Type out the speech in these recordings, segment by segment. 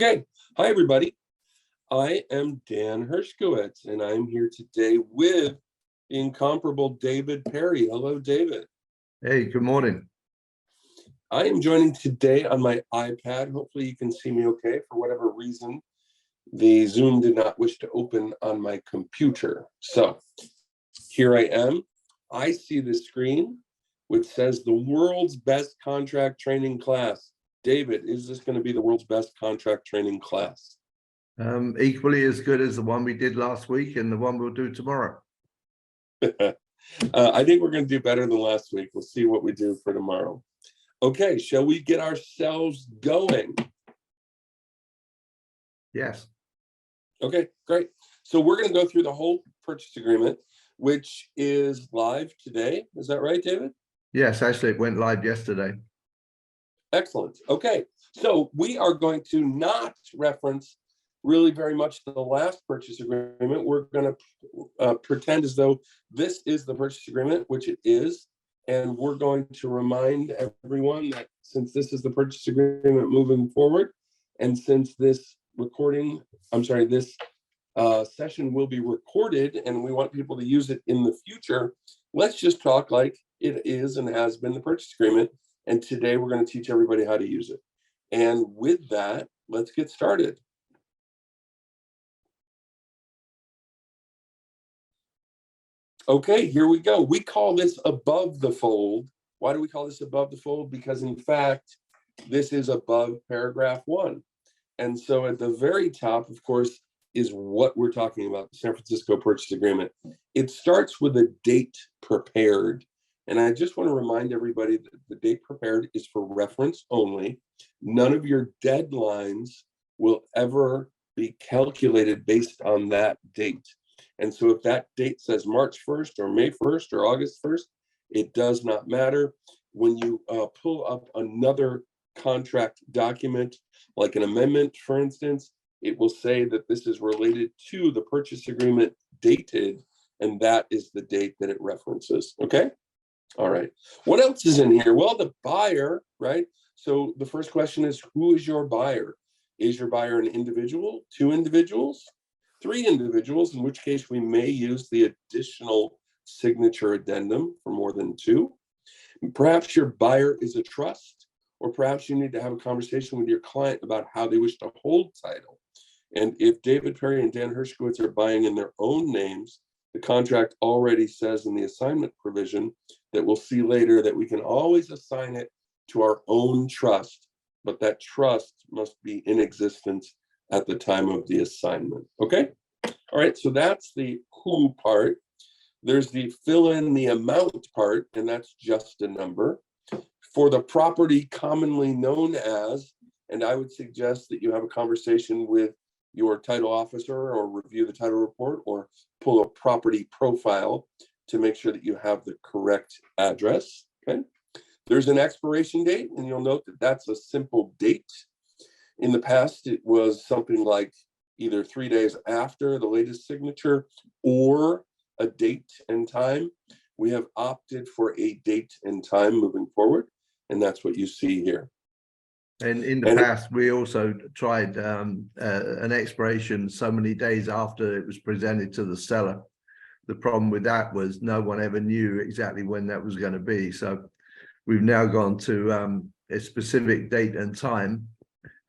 Okay, hi everybody. I am Dan Hershkowitz, and I'm here today with the incomparable David Parry. Hello, David. Hey, good morning. I am joining today on my iPad. Hopefully you can see me okay. For whatever reason, the Zoom did not wish to open on my computer. So here I am. I see the screen which says the world's best contract training class. David, is this going to be the world's best contract training class? Equally as good as the one we did last week and the one we'll do tomorrow. I think we're going to do better than last week. We'll see what we do for tomorrow. Okay, shall we get ourselves going? Yes. Okay, great. So we're going to go through the whole purchase agreement, which is live today. Is that right, David? Yes, actually, it went live yesterday. Excellent. Okay, so we are going to not reference really very much the last purchase agreement. We're going to pretend as though this is the purchase agreement, which it is. And we're going to remind everyone that since this is the purchase agreement moving forward, and since this this session will be recorded and we want people to use it in the future, let's just talk like it is and has been the purchase agreement. And today we're going to teach everybody how to use it. And with that, let's get started. Okay, here we go. We call this above the fold. Why do we call this above the fold? Because in fact, this is above paragraph 1. And so at the very top, of course, is what we're talking about, the San Francisco Purchase Agreement. It starts with a date prepared. And I just want to remind everybody that the date prepared is for reference only. None of your deadlines will ever be calculated based on that date. And so if that date says March 1st or May 1st or August 1st, it does not matter. When you pull up another contract document, like an amendment, for instance, it will say that this is related to the purchase agreement dated, and that is the date that it references. Okay? All right. What else is in here? Well, the buyer, right? So the first question is, who is your buyer? Is your buyer an individual, 2 individuals, 3 individuals, in which case we may use the additional signature addendum for more than 2. Perhaps your buyer is a trust, or perhaps you need to have a conversation with your client about how they wish to hold title. And if David Parry and Dan Hershkowitz are buying in their own names, the contract already says in the assignment provision that we'll see later that we can always assign it to our own trust, but that trust must be in existence at the time of the assignment. Okay? All right, so that's the who part. There's the fill in the amount part, and that's just a number. For the property commonly known as, and I would suggest that you have a conversation with your title officer or review the title report or pull a property profile to make sure that you have the correct address. Okay. There's an expiration date, and you'll note that that's a simple date. In the past, it was something like either 3 days after the latest signature or a date and time. We have opted for a date and time moving forward, and that's what you see here. And in the past, we also tried an expiration so many days after it was presented to the seller. The problem with that was no one ever knew exactly when that was going to be. So we've now gone to a specific date and time,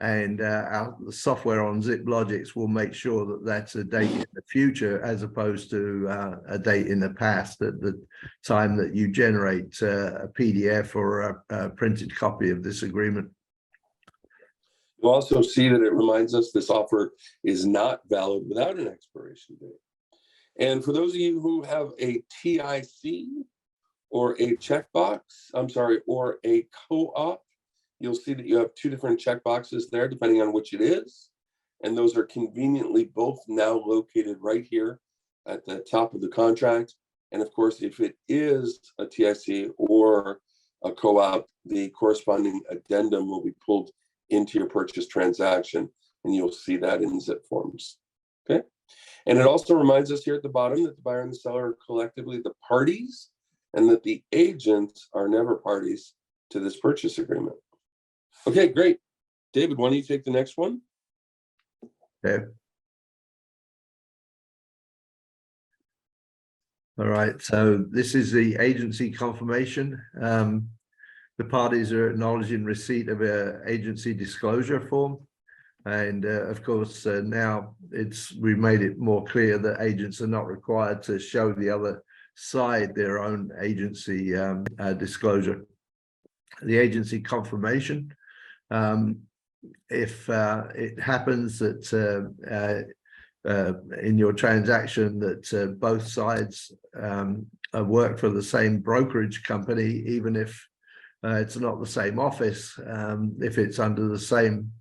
and the software on ZipLogix will make sure that that's a date in the future as opposed to a date in the past at the time that you generate a PDF or a printed copy of this agreement. You'll also see that it reminds us this offer is not valid without an expiration date. And for those of you who have a TIC or a checkbox, or a co-op, you'll see that you have 2 different checkboxes there, depending on which it is. And those are conveniently both now located right here at the top of the contract. And of course, if it is a TIC or a co-op, the corresponding addendum will be pulled into your purchase transaction, and you'll see that in zip forms. Okay. And it also reminds us here at the bottom that the buyer and the seller are collectively the parties, and that the agents are never parties to this purchase agreement. Okay, great. David, why don't you take the next one? Okay. All right, so this is the agency confirmation. The parties are acknowledging receipt of a agency disclosure form. And of course, now we've made it more clear that agents are not required to show the other side their own agency disclosure. The agency confirmation, if it happens that in your transaction that both sides work for the same brokerage company, even if it's not the same office, if it's under the same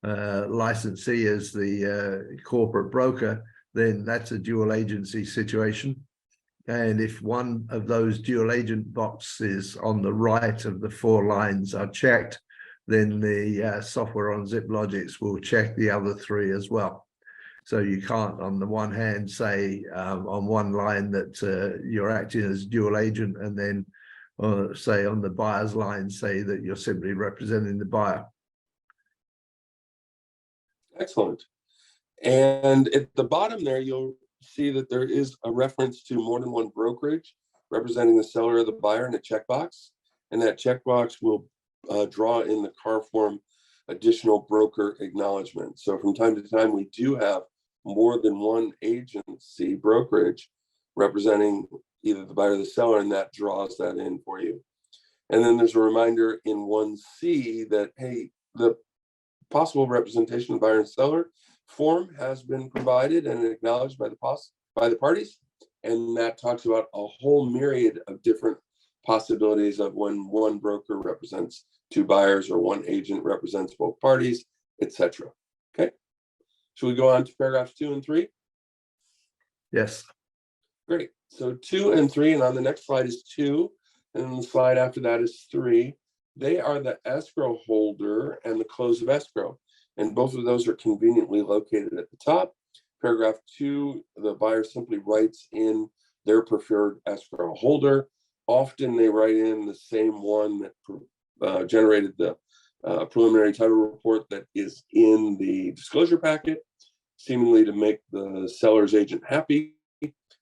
licensee as the corporate broker, then that's a dual agency situation. And if one of those dual agent boxes on the right of the 4 lines are checked, then the software on ZipLogix will check the other 3 as well. So you can't, on the one hand, say on one line that you're acting as dual agent, and then say on the buyer's line, say that you're simply representing the buyer. Excellent. And at the bottom there, you'll see that there is a reference to more than one brokerage representing the seller or the buyer in a checkbox. And that checkbox will draw in the CAR form additional broker acknowledgement. So from time to time, we do have more than one agency brokerage representing either the buyer or the seller, and that draws that in for you. And then there's a reminder in 1C that, hey, the possible representation of buyer and seller form has been provided and acknowledged by the parties, and that talks about a whole myriad of different possibilities of when one broker represents 2 buyers or one agent represents both parties, etc. Okay, should we go on to paragraphs 2 and 3? Yes. Great. So 2 and 3, and on the next slide is 2, and the slide after that is 3. They are the escrow holder and the close of escrow. And both of those are conveniently located at the top. Paragraph 2, the buyer simply writes in their preferred escrow holder. Often they write in the same one that generated the preliminary title report that is in the disclosure packet, seemingly to make the seller's agent happy.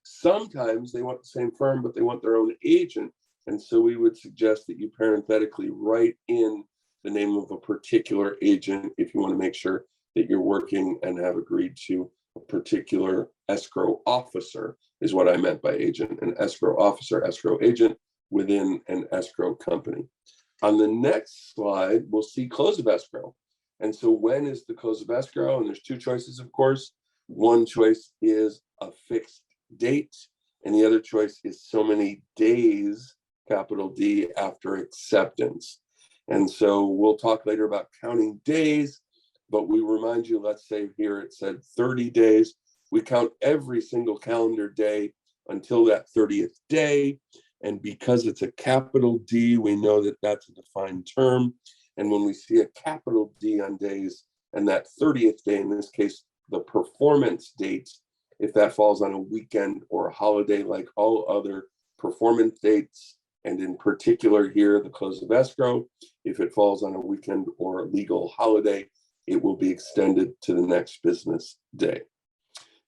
Sometimes they want the same firm, but they want their own agent. And so we would suggest that you parenthetically write in the name of a particular agent if you want to make sure that you're working and have agreed to a particular escrow officer, is what I meant by agent. An escrow officer, escrow agent within an escrow company. On the next slide, we'll see close of escrow. And so when is the close of escrow? And there's 2 choices, of course. One choice is a fixed date, and the other choice is so many days, capital D, after acceptance. And so we'll talk later about counting days, but we remind you, let's say here it said 30 days. We count every single calendar day until that 30th day. And because it's a capital D, we know that that's a defined term. And when we see a capital D on days and that 30th day, in this case, the performance date, if that falls on a weekend or a holiday like all other performance dates, and in particular here, the close of escrow, if it falls on a weekend or a legal holiday, it will be extended to the next business day.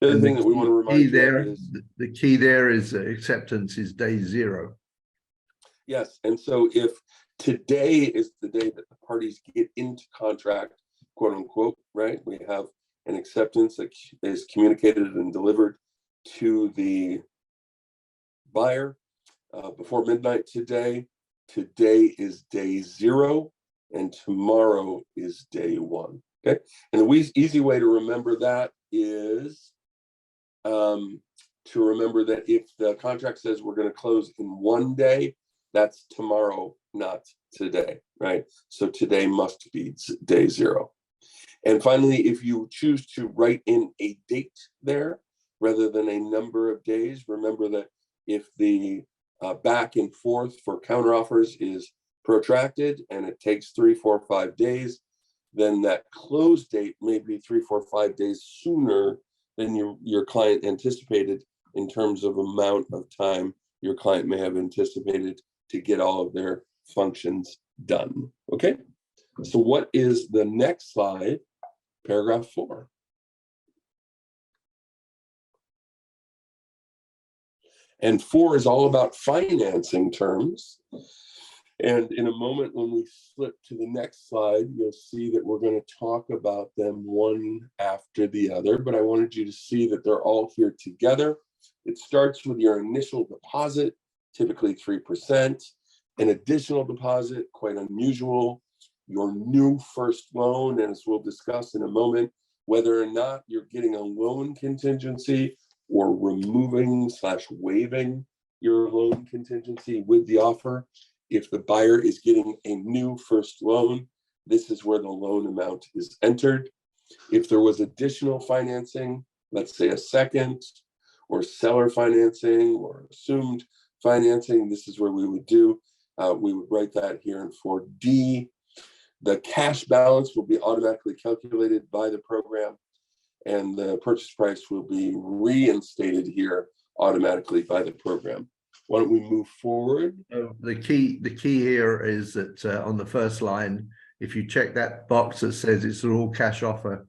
The other thing that we want to remind you of is the key there is acceptance is day 0. Yes, and so if today is the day that the parties get into contract, quote unquote, right? We have an acceptance that is communicated and delivered to the buyer before midnight today. Today is day 0, and tomorrow is day 1. Okay, and the easy way to remember that is to remember that if the contract says we're going to close in 1 day, that's tomorrow, not today, right? So today must be day 0. And finally, if you choose to write in a date there rather than a number of days, remember that if the back and forth for counteroffers is protracted and it takes 3, 4, 5 days, then that close date may be 3, 4, 5 days sooner than your client anticipated in terms of amount of time your client may have anticipated to get all of their functions done. Okay, so what is the next slide? Paragraph 4. And 4 is all about financing terms. And in a moment, when we flip to the next slide, you'll see that we're going to talk about them one after the other, but I wanted you to see that they're all here together. It starts with your initial deposit, typically 3%, an additional deposit, quite unusual, your new first loan, and as we'll discuss in a moment, whether or not you're getting a loan contingency or removing/waiving your loan contingency with the offer. If the buyer is getting a new first loan, this is where the loan amount is entered. If there was additional financing, let's say a second or seller financing or assumed financing, this is where we would do. We would write that here in 4D. The cash balance will be automatically calculated by the program, and the purchase price will be reinstated here automatically by the program. Why don't we move forward? The key here is that on the first line, if you check that box that says it's an all cash offer,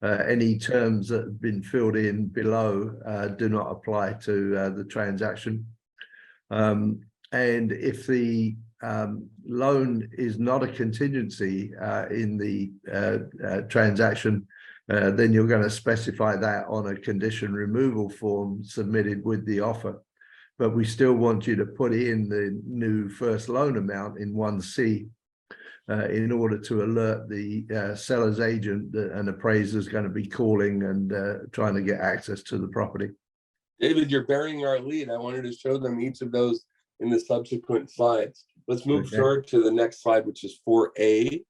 any terms that have been filled in below do not apply to the transaction. And if the loan is not a contingency in the transaction, then you're going to specify that on a condition removal form submitted with the offer. But we still want you to put in the new first loan amount in 1C in order to alert the seller's agent that an appraiser is going to be calling and trying to get access to the property. David, you're burying our lead. I wanted to show them each of those in the subsequent slides. Let's move forward to the next slide, which is 4A,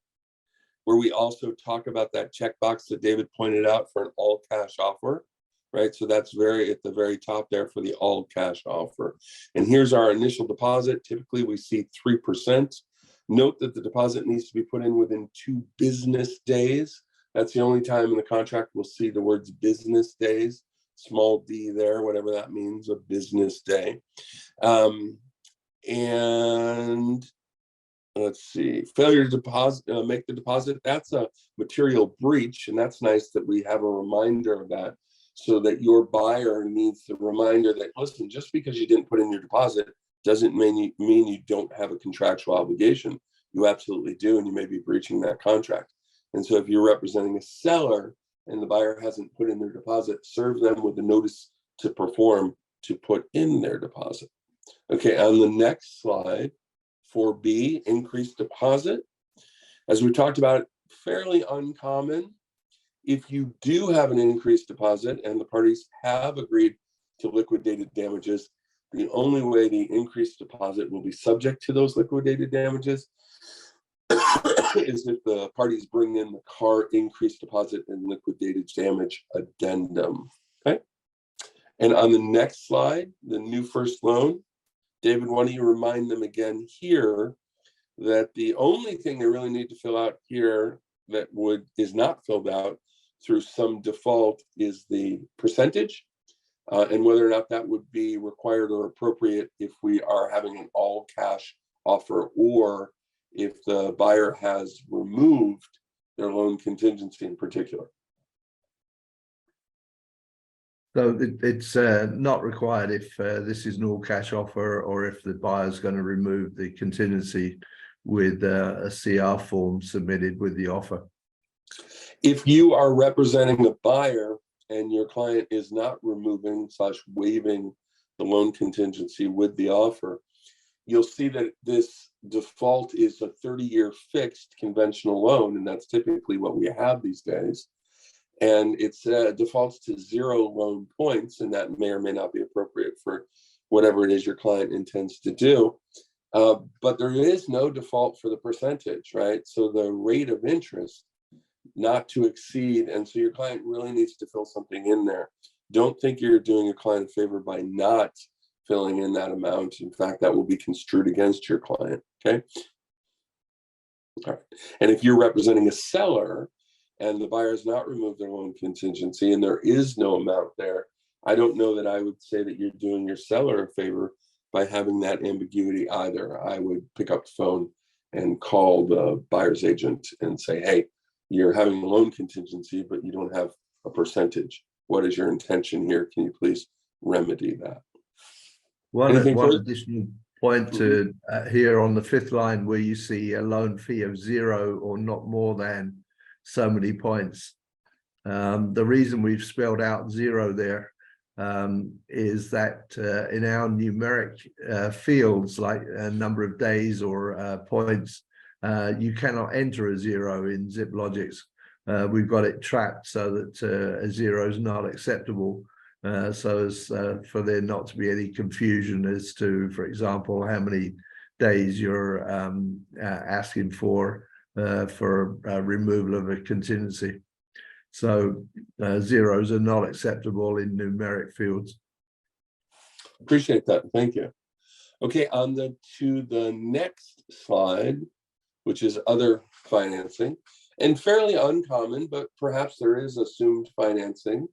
where we also talk about that checkbox that David pointed out for an all cash offer. Right, so that's at the very top there for the all cash offer. And here's our initial deposit. Typically we see 3%. Note that the deposit needs to be put in within 2 business days. That's the only time in the contract we'll see the words business days, small d there, whatever that means, a business day. And let's see, failure to make the deposit, that's a material breach, and that's nice that we have a reminder of that, so that your buyer needs the reminder that, listen, just because you didn't put in your deposit doesn't mean you don't have a contractual obligation. You absolutely do, and you may be breaching that contract. And so if you're representing a seller and the buyer hasn't put in their deposit, serve them with a notice to perform to put in their deposit. Okay, on the next slide, 4B, increased deposit. As we talked about, fairly uncommon. If you do have an increased deposit and the parties have agreed to liquidated damages, the only way the increased deposit will be subject to those liquidated damages is if the parties bring in the CAR increased deposit and liquidated damage addendum. Okay. And on the next slide, the new first loan, David, why don't you remind them again here that the only thing they really need to fill out here that is not filled out through some default is the percentage, and whether or not that would be required or appropriate if we are having an all cash offer, or if the buyer has removed their loan contingency in particular. So it's not required if this is an all cash offer, or if the buyer is going to remove the contingency with a CR form submitted with the offer. If you are representing a buyer and your client is not removing/waiving the loan contingency with the offer, you'll see that this default is a 30-year fixed conventional loan, and that's typically what we have these days. And it's defaults to 0 loan points, and that may or may not be appropriate for whatever it is your client intends to do. But there is no default for the percentage, right? So the rate of interest not to exceed, and so your client really needs to fill something in there. Don't think you're doing your client a favor by not filling in that amount. In fact, that will be construed against your client, okay? All right. And if you're representing a seller and the buyer has not removed their loan contingency and there is no amount there, I don't know that I would say that you're doing your seller a favor by having that ambiguity either. I would pick up the phone and call the buyer's agent and say, hey, you're having a loan contingency, but you don't have a percentage. What is your intention here? Can you please remedy that? Anything One further? additional point to here on the fifth line where you see a loan fee of 0 or not more than so many points. The reason we've spelled out 0 there is that in our numeric fields, like a number of days or points, you cannot enter a 0 in ZipLogix. We've got it trapped so that a 0 is not acceptable. So as for there not to be any confusion as to, for example, how many days you're asking for removal of a contingency. So zeros are not acceptable in numeric fields. Appreciate that. Thank you. Okay, to the next slide, which is other financing, and fairly uncommon, but perhaps there is assumed financing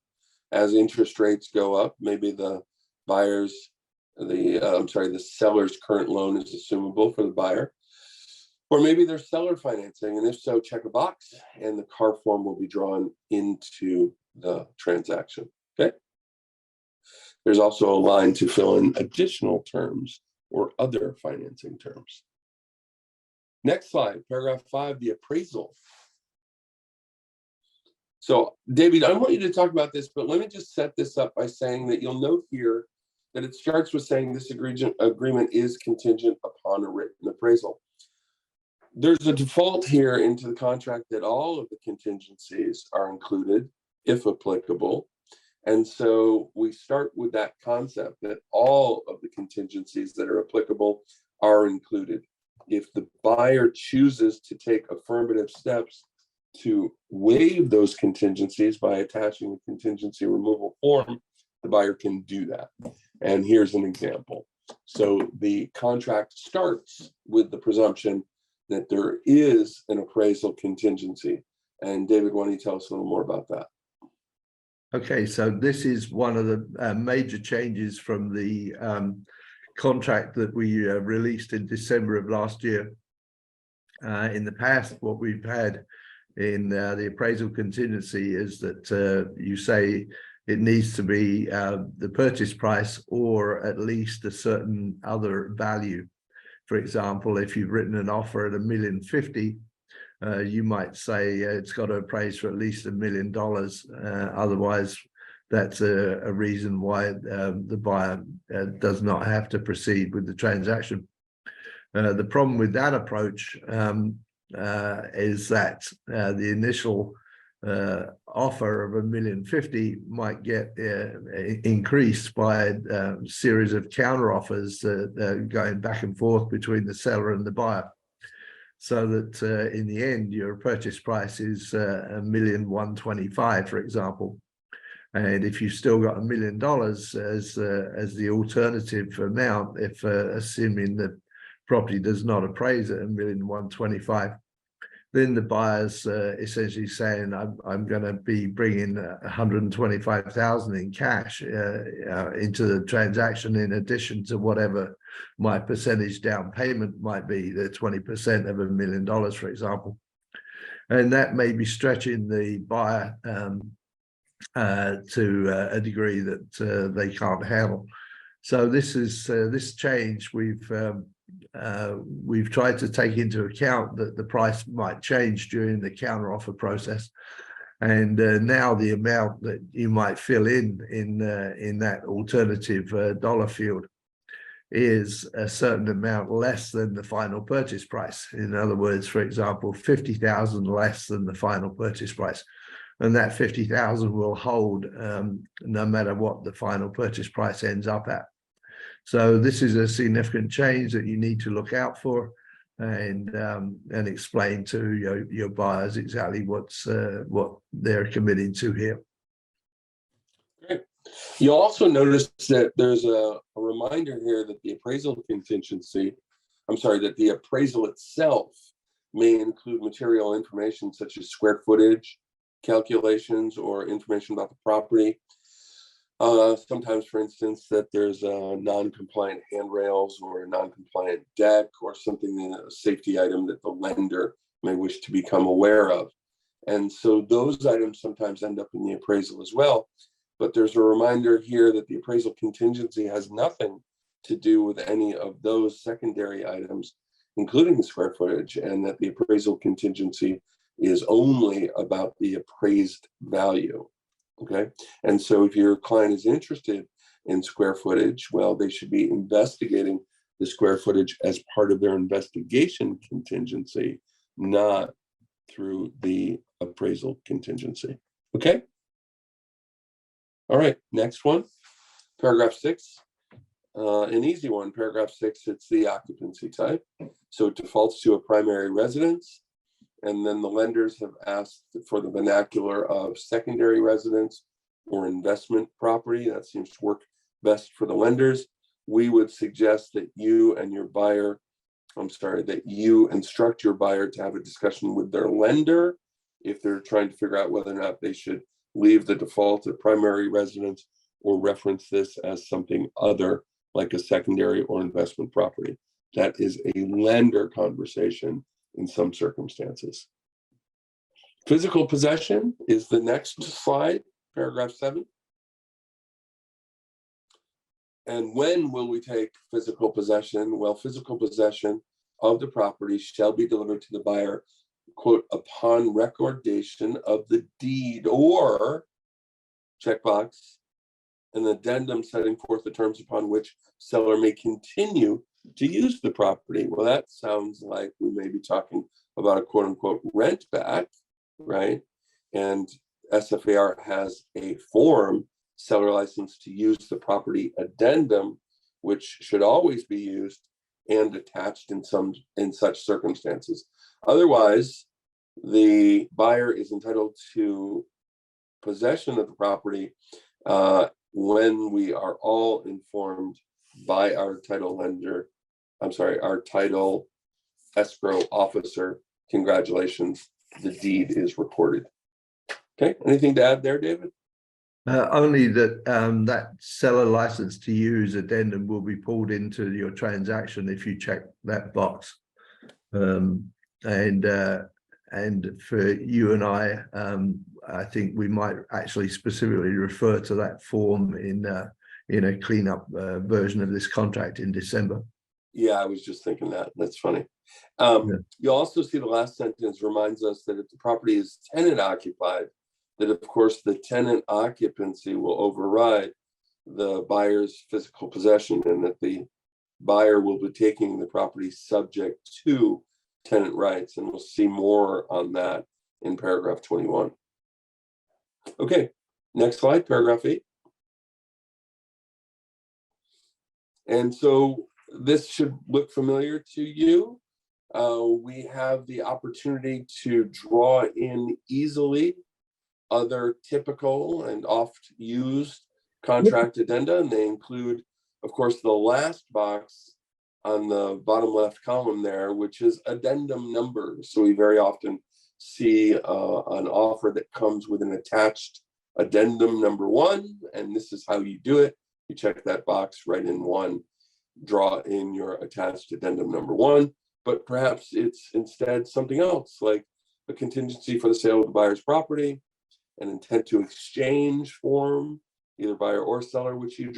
as interest rates go up. Maybe the seller's current loan is assumable for the buyer. Or maybe there's seller financing, and if so, check a box, and the CAR form will be drawn into the transaction, okay? There's also a line to fill in additional terms or other financing terms. Next slide, paragraph 5, the appraisal. So, David, I want you to talk about this, but let me just set this up by saying that you'll note here that it starts with saying this agreement is contingent upon a written appraisal. There's a default here into the contract that all of the contingencies are included, if applicable. And so we start with that concept that all of the contingencies that are applicable are included. If the buyer chooses to take affirmative steps to waive those contingencies by attaching a contingency removal form, the buyer can do that. And here's an example. So the contract starts with the presumption that there is an appraisal contingency. And David, why don't you tell us a little more about that? Okay, so this is one of the major changes from the contract that we released in December of last year. In the past, what we've had in the appraisal contingency is that you say it needs to be the purchase price or at least a certain other value. For example, if you've written an offer at $1,050,000, you might say it's got to appraise for at least $1 million. Otherwise, that's a reason why the buyer does not have to proceed with the transaction. The problem with that approach is that the initial offer of $1,050,000 might get increased by a series of counter offers going back and forth between the seller and the buyer, so that in the end your purchase price is $1,125,000, for example. And if you've still got $1 million as the alternative amount, if assuming the property does not appraise at $1,125,000, then the buyer's essentially saying, I'm going to be bringing $125,000 in cash into the transaction, in addition to whatever my percentage down payment might be, the 20% of $1 million, for example. And that may be stretching the buyer to a degree that they can't handle. So this is this change. We've tried to take into account that the price might change during the counteroffer process, and now the amount that you might fill in that alternative dollar field is a certain amount less than the final purchase price. In other words, for example, $50,000 less than the final purchase price, and that $50,000 will hold no matter what the final purchase price ends up at. So this is a significant change that you need to look out for, and explain to your buyers exactly what they're committing to here. Great. You'll also notice that there's a reminder here that the appraisal contingency, that the appraisal itself may include material information such as square footage calculations or information about the property. Sometimes, for instance, that there's non-compliant handrails or a non-compliant deck or something, a safety item that the lender may wish to become aware of. And so those items sometimes end up in the appraisal as well. But there's a reminder here that the appraisal contingency has nothing to do with any of those secondary items, including the square footage, and that the appraisal contingency is only about the appraised value. Okay. And so if your client is interested in square footage, well, they should be investigating the square footage as part of their investigation contingency, not through the appraisal contingency. Okay. All right. Next one, paragraph 6. An easy one, paragraph 6, it's the occupancy type. So it defaults to a primary residence. And then the lenders have asked for the vernacular of secondary residence or investment property. That seems to work best for the lenders. We would suggest that you instruct your buyer to have a discussion with their lender if they're trying to figure out whether or not they should leave the default of primary residence or reference this as something other, like a secondary or investment property. That is a lender conversation in some circumstances. Physical possession is the next slide, paragraph 7. And when will we take physical possession? Well, physical possession of the property shall be delivered to the buyer, quote, upon recordation of the deed or, checkbox, an addendum setting forth the terms upon which seller may continue to use the property. Well, that sounds like we may be talking about a quote unquote rent back, right? And SFAR has a form, seller license to use the property addendum, which should always be used and attached in such circumstances. Otherwise, the buyer is entitled to possession of the property when we are all informed by our title our title escrow officer. Congratulations, the deed is recorded. Okay, anything to add there, David? Only that that seller license to use addendum will be pulled into your transaction if you check that box. And for you and I think we might actually specifically refer to that form in a cleanup version of this contract in December. Yeah, I was just thinking that. That's funny. You also see the last sentence reminds us that if the property is tenant occupied, that of course the tenant occupancy will override the buyer's physical possession, and that the buyer will be taking the property subject to tenant rights. And we'll see more on that in paragraph 21. Okay, next slide, paragraph 8. And so this should look familiar to you. We have the opportunity to draw in easily other typical and oft used contract addenda, and they include, of course, the last box on the bottom left column there, which is addendum numbers. So we very often see an offer that comes with an attached addendum number 1, and this is how you do it. You check that box, write in 1, draw in your attached addendum number 1, but perhaps it's instead something else, like a contingency for the sale of the buyer's property, an intent to exchange form, either buyer or seller, which you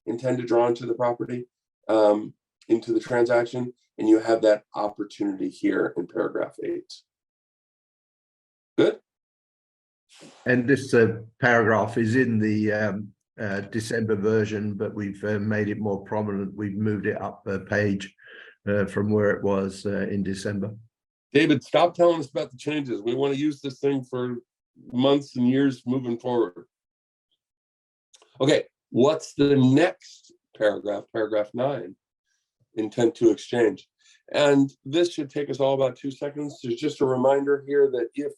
intend to draw into the property, into the transaction, and you have that opportunity here in paragraph 8. Good. And this paragraph is in the December version, but we've made it more prominent. We've moved it up a page from where it was in December. David, stop telling us about the changes. We want to use this thing for months and years moving forward. Okay, what's the next paragraph? Paragraph 9, intent to exchange. And this should take us all about 2 seconds. There's just a reminder here that if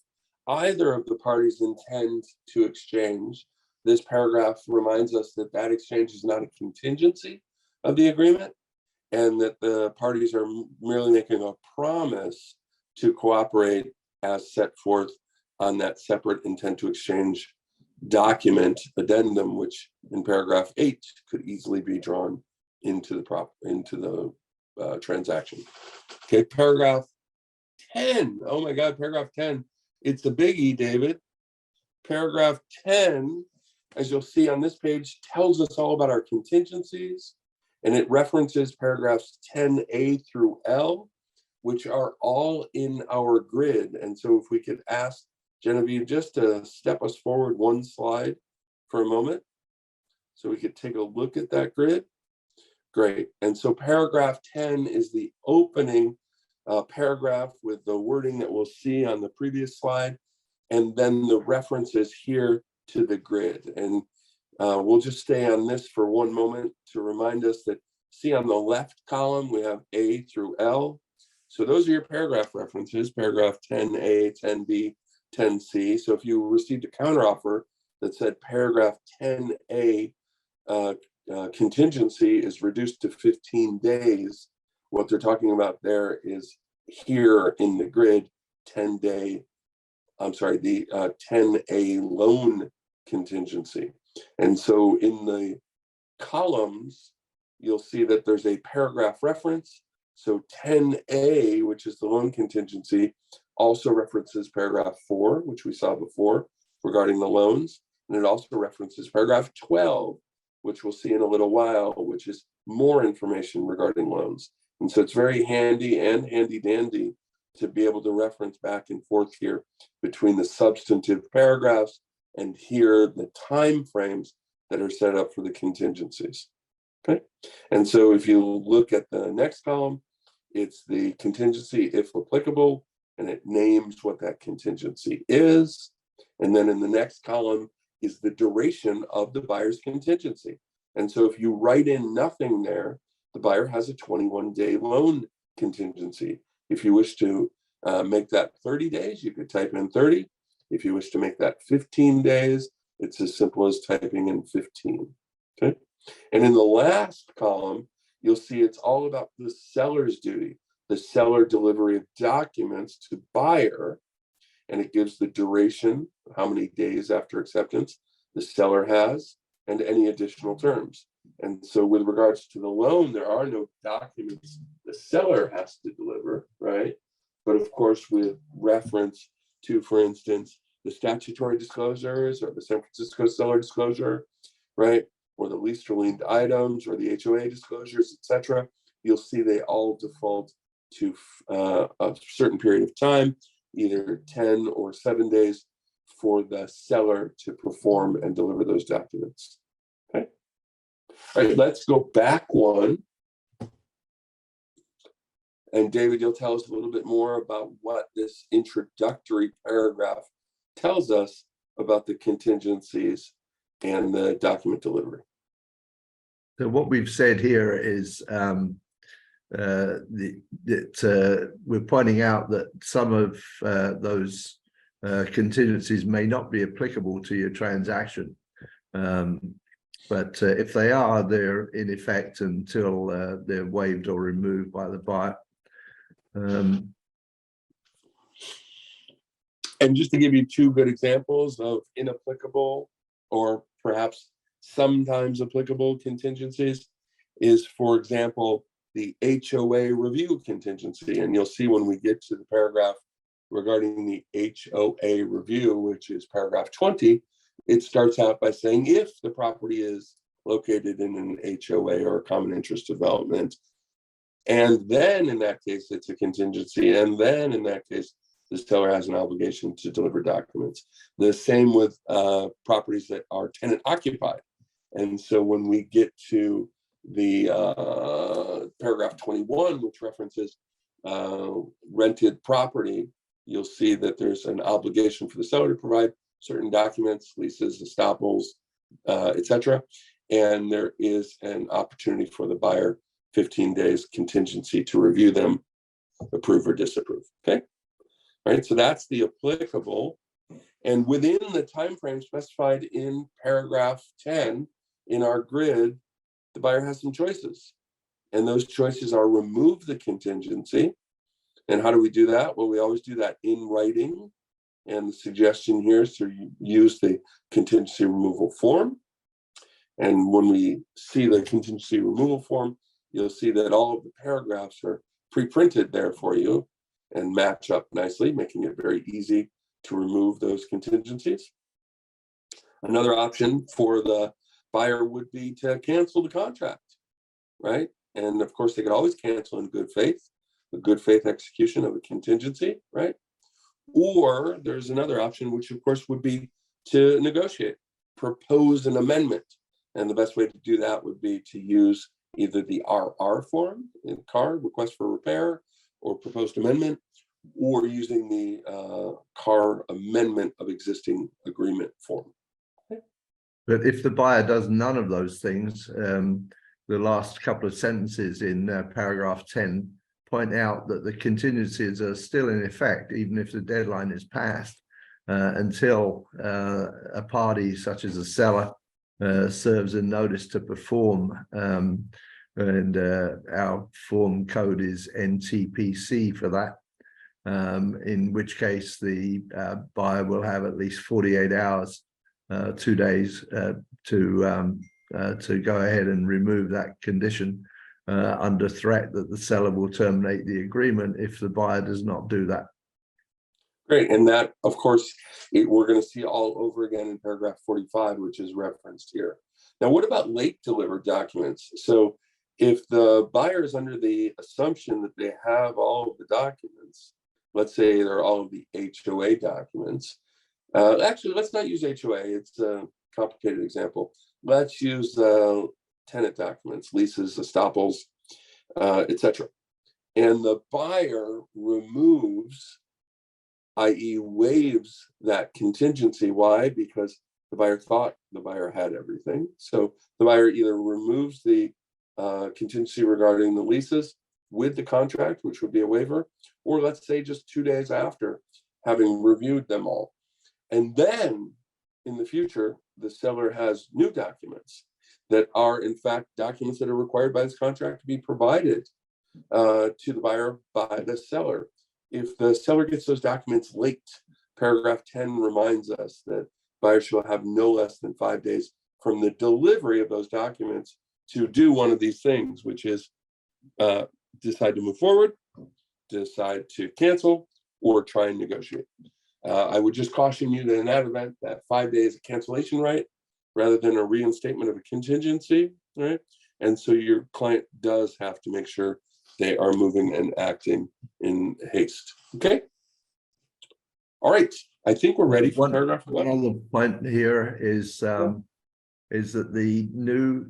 either of the parties intend to exchange, this paragraph reminds us that that exchange is not a contingency of the agreement, and that the parties are merely making a promise to cooperate as set forth on that separate intent to exchange document addendum, which in paragraph 8 could easily be drawn into the transaction. Okay, paragraph 10. Oh my God, paragraph 10. It's the biggie, David. Paragraph 10, as you'll see on this page, tells us all about our contingencies And it references paragraphs 10A through L, which are all in our grid. And so if we could ask Genevieve just to step us forward one slide for a moment, so we could take a look at that grid. Great. And so paragraph 10 is the opening paragraph with the wording that we'll see on the previous slide, and then the references here to the grid. And we'll just stay on this for one moment to remind us that, see on the left column, we have A through L. So those are your paragraph references, paragraph 10A, 10B, 10C. So if you received a counteroffer that said paragraph 10A contingency is reduced to 15 days, what they're talking about there is here in the grid, 10-day, the 10A loan contingency. And so in the columns, you'll see that there's a paragraph reference. So 10A, which is the loan contingency, also references paragraph 4, which we saw before regarding the loans. And it also references paragraph 12, which we'll see in a little while, which is more information regarding loans. And so it's very handy and handy dandy to be able to reference back and forth here between the substantive paragraphs and here the time frames that are set up for the contingencies. Okay, and so if you look at the next column, it's the contingency if applicable, and it names what that contingency is. And then in the next column is the duration of the buyer's contingency. And so if you write in nothing there, the buyer has a 21-day loan contingency. If you wish to make that 30 days, you could type in 30. If you wish to make that 15 days, it's as simple as typing in 15. Okay. And in the last column, you'll see it's all about the seller's duty, the seller delivery of documents to buyer. And it gives the duration, how many days after acceptance the seller has, and any additional terms. And so with regards to the loan, there are no documents the seller has to deliver, right? But of course, with reference to, for instance, the statutory disclosures or the San Francisco seller disclosure, right? Or the lease to liened items or the HOA disclosures, etc., you'll see they all default to a certain period of time, either 10 or 7 days for the seller to perform and deliver those documents. Okay. All right, let's go back one. And David, you'll tell us a little bit more about what this introductory paragraph tells us about the contingencies and the document delivery. So what we've said here is that we're pointing out that some of those contingencies may not be applicable to your transaction. But if they are, they're in effect until they're waived or removed by the buyer. And just to give you two good examples of inapplicable or perhaps sometimes applicable contingencies is, for example, the HOA review contingency. And you'll see when we get to the paragraph regarding the HOA review, which is paragraph 20, it starts out by saying if the property is located in an HOA or a common interest development, and then in that case, it's a contingency. And then in that case, the seller has an obligation to deliver documents. The same with properties that are tenant occupied. And so when we get to the paragraph 21, which references rented property, you'll see that there's an obligation for the seller to provide certain documents, leases, estoppels, etc. And there is an opportunity for the buyer, 15 days contingency to review them, approve or disapprove. Okay. All right. So that's the applicable. And within the time frame specified in paragraph 10 in our grid, the buyer has some choices. And those choices are remove the contingency. And how do we do that? Well, we always do that in writing. And the suggestion here is to use the contingency removal form. And when we see the contingency removal form, you'll see that all of the paragraphs are pre-printed there for you and match up nicely, making it very easy to remove those contingencies. Another option for the buyer would be to cancel the contract, right? And of course, they could always cancel in good faith, the good faith execution of a contingency, right? Or there's another option, which of course would be to negotiate, propose an amendment. And the best way to do that would be to use either the RR form in CAR, request for repair, or proposed amendment, or using the CAR amendment of existing agreement form. But if the buyer does none of those things, the last couple of sentences in paragraph 10 point out that the contingencies are still in effect, even if the deadline is passed, until a party such as a seller serves a notice to perform. And our form code is NTPC for that, in which case the buyer will have at least 48 hours, 2 days, to go ahead and remove that condition under threat that the seller will terminate the agreement if the buyer does not do that. Great, and that, of course, we're going to see all over again in paragraph 45, which is referenced here. Now, what about late delivered documents? So if the buyer is under the assumption that they have all of the documents, let's say they're all of the HOA documents. Actually, let's not use HOA. It's a complicated example. Let's use tenant documents, leases, estoppels, etc. And the buyer removes, i.e. waives that contingency. Why? Because the buyer thought the buyer had everything. So the buyer either removes the contingency regarding the leases with the contract, which would be a waiver, or let's say just 2 days after having reviewed them all. And then in the future, the seller has new documents that are in fact documents that are required by this contract to be provided to the buyer by the seller. If the seller gets those documents late, paragraph 10 reminds us that buyers shall have no less than 5 days from the delivery of those documents to do one of these things, which is decide to move forward, decide to cancel, or try and negotiate. I would just caution you that in that event, that 5 days of cancellation right, rather than a reinstatement of a contingency, right? And so your client does have to make sure they are moving and acting in haste. Okay. All right. I think we're ready for paragraph 11. One other point here is that the new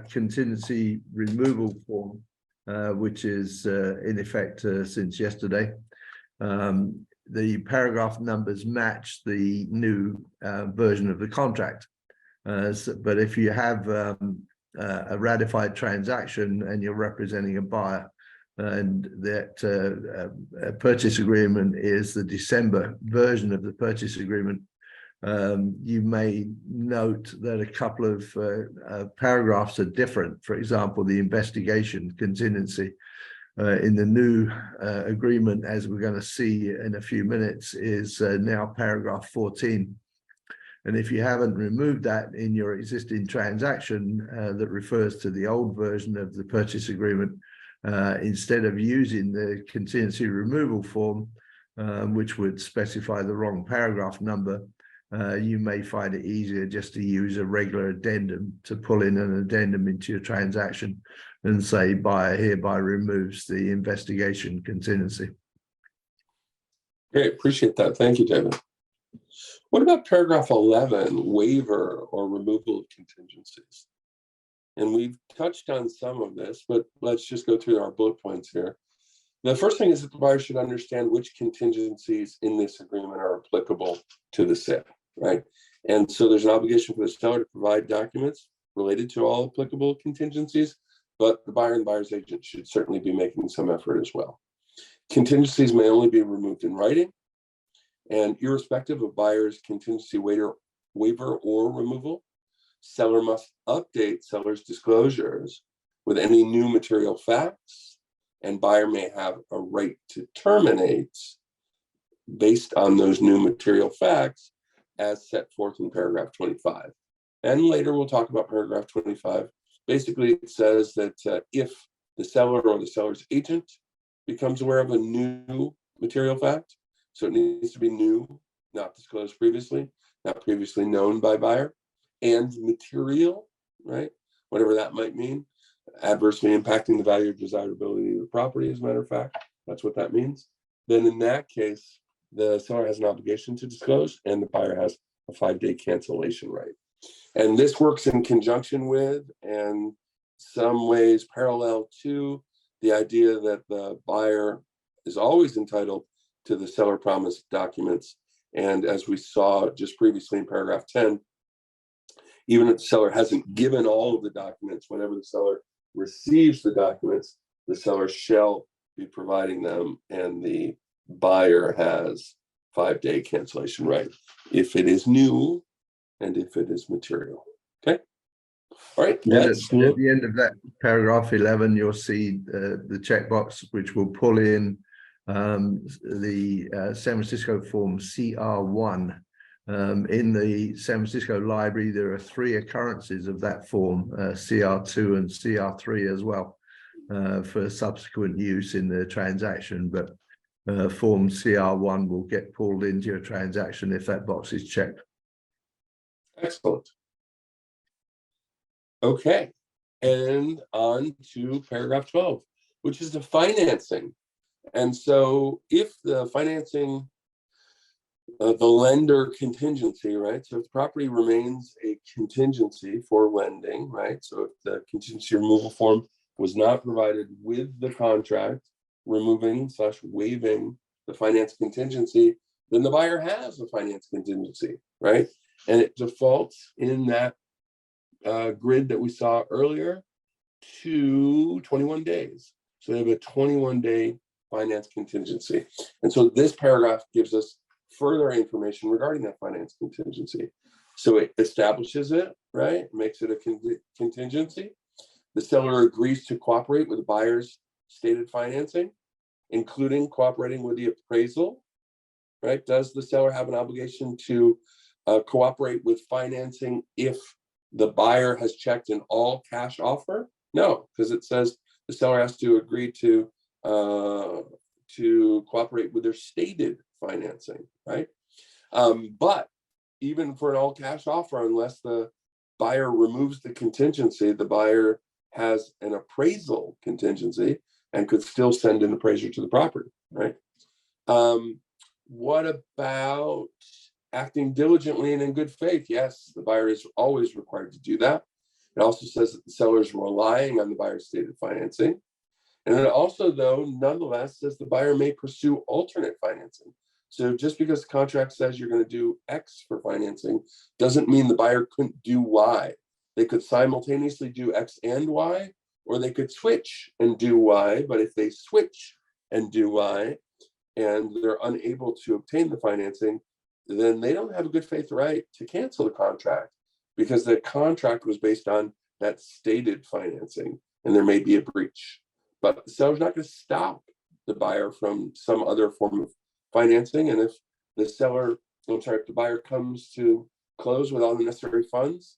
contingency removal form, which is in effect since yesterday, the paragraph numbers match the new version of the contract. But if you have a ratified transaction and you're representing a buyer, and that purchase agreement is the December version of the purchase agreement, you may note that a couple of paragraphs are different. For example, the investigation contingency in the new agreement, as we're going to see in a few minutes, is now paragraph 14. And if you haven't removed that in your existing transaction that refers to the old version of the purchase agreement, instead of using the contingency removal form, which would specify the wrong paragraph number, you may find it easier just to use a regular addendum, to pull in an addendum into your transaction and say buyer hereby removes the investigation contingency. Great, appreciate that. Thank you, David. What about paragraph 11, waiver or removal of contingencies? And we've touched on some of this, but let's just go through our bullet points here. The first thing is that the buyer should understand which contingencies in this agreement are applicable to the sale, right? And so there's an obligation for the seller to provide documents related to all applicable contingencies, but the buyer and buyer's agent should certainly be making some effort as well. Contingencies may only be removed in writing, and irrespective of buyer's contingency waiver or removal, seller must update seller's disclosures with any new material facts, and buyer may have a right to terminate based on those new material facts as set forth in paragraph 25. And later we'll talk about paragraph 25. Basically, it says that if the seller or the seller's agent becomes aware of a new material fact, so it needs to be new, not disclosed previously, not previously known by buyer, and material, right? Whatever that might mean. adversely impacting the value or desirability of the property, as a matter of fact. That's what that means. Then in that case, the seller has an obligation to disclose, and the buyer has a 5-day cancellation right. And this works in conjunction with, and some ways parallel to, the idea that the buyer is always entitled to the seller promise documents. And as we saw just previously in paragraph 10, even if the seller hasn't given all of the documents, whenever the seller receives the documents, the seller shall be providing them, and the buyer has 5-day cancellation right if it is new and if it is material. Okay. All right. At Let's look. the end of that paragraph 11, you'll see the checkbox, which will pull in the San Francisco form CR1. In the San Francisco library, there are 3 occurrences of that form, CR2 and CR3 as well, for subsequent use in the transaction. But form CR1 will get pulled into your transaction if that box is checked. Excellent. Okay, and on to paragraph 12, which is the financing. And so if the financing, the lender contingency, right? So if the property remains a contingency for lending, right? So if the contingency removal form was not provided with the contract, removing/waiving the finance contingency, then the buyer has a finance contingency, right? And it defaults in that grid that we saw earlier to 21 days. So they have a 21-day finance contingency. And so this paragraph gives us further information regarding that finance contingency. So it establishes it, right? Makes it a contingency. The seller agrees to cooperate with the buyer's stated financing, including cooperating with the appraisal, right? Does the seller have an obligation to cooperate with financing if the buyer has checked an all cash offer? No, because it says the seller has to agree to cooperate with their stated financing, right? But even for an all cash offer, unless the buyer removes the contingency, the buyer has an appraisal contingency and could still send an appraiser to the property, right? What about acting diligently and in good faith? Yes, the buyer is always required to do that. It also says that the seller is relying on the buyer's stated financing. And it also, though, nonetheless says the buyer may pursue alternate financing. So just because the contract says you're going to do X for financing doesn't mean the buyer couldn't do Y. They could simultaneously do X and Y, or they could switch and do Y. But if they switch and do Y and they're unable to obtain the financing, then they don't have a good faith right to cancel the contract, because the contract was based on that stated financing, and there may be a breach. But the seller's not going to stop the buyer from some other form of financing. And if if the buyer comes to close with all the necessary funds,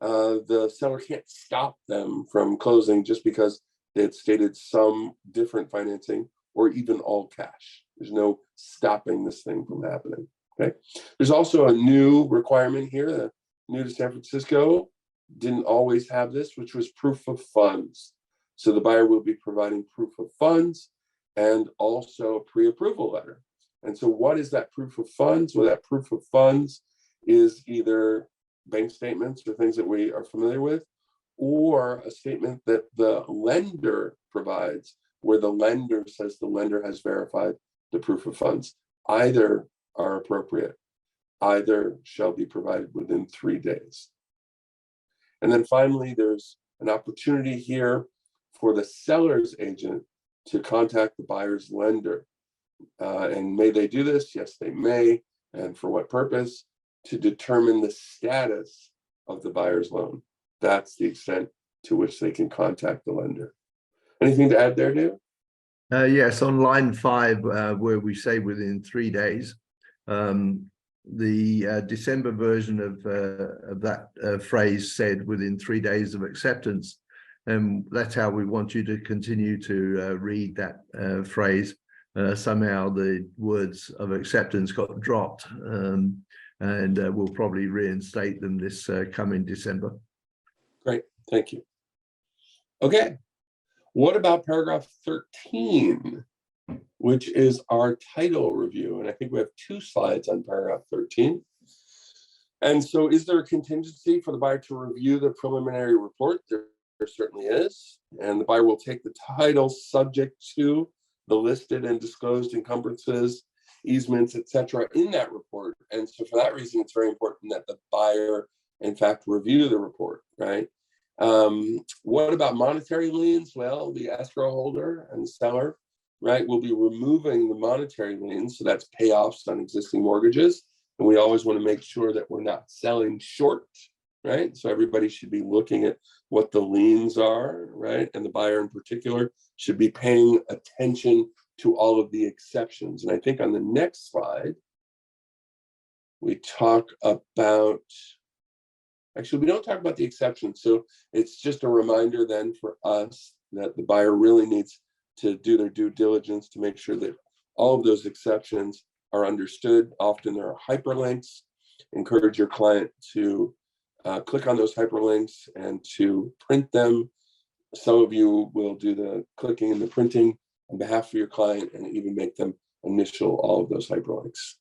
the seller can't stop them from closing just because they had stated some different financing or even all cash. There's no stopping this thing from happening. Okay. There's also a new requirement here, new to San Francisco, didn't always have this, which was proof of funds. So the buyer will be providing proof of funds and also a pre-approval letter. And so what is that proof of funds? Well, that proof of funds is either bank statements or things that we are familiar with, or a statement that the lender provides, where the lender says the lender has verified the proof of funds. Either are appropriate. Either shall be provided within 3 days. And then finally, there's an opportunity here for the seller's agent to contact the buyer's lender. And may they do this? Yes, they may. And for what purpose? To determine the status of the buyer's loan. That's the extent to which they can contact the lender. Anything to add there, David? Yes, on line 5, where we say within 3 days, the December version of that phrase said within 3 days of acceptance. And that's how we want you to continue to read that phrase. Somehow the words of acceptance got dropped, and we'll probably reinstate them this coming December. Great, thank you. Okay, what about paragraph 13, which is our title review? And I think we have 2 slides on paragraph 13. And so is there a contingency for the buyer to review the preliminary report? There certainly is. And the buyer will take the title subject to the listed and disclosed encumbrances, easements, etc., in that report. And so for that reason, it's very important that the buyer, in fact, review the report, right? What about monetary liens? Well, the escrow holder and the seller, right, will be removing the monetary liens. So that's payoffs on existing mortgages. And we always want to make sure that we're not selling short, right? So everybody should be looking at what the liens are, right? And the buyer in particular should be paying attention to all of the exceptions. And I think on the next slide, we talk about, actually, we don't talk about the exceptions. So it's just a reminder then for us that the buyer really needs to do their due diligence to make sure that all of those exceptions are understood. Often there are hyperlinks. Encourage your client to click on those hyperlinks and to print them. Some of you will do the clicking and the printing on behalf of your client and even make them initial all of those hyperlinks.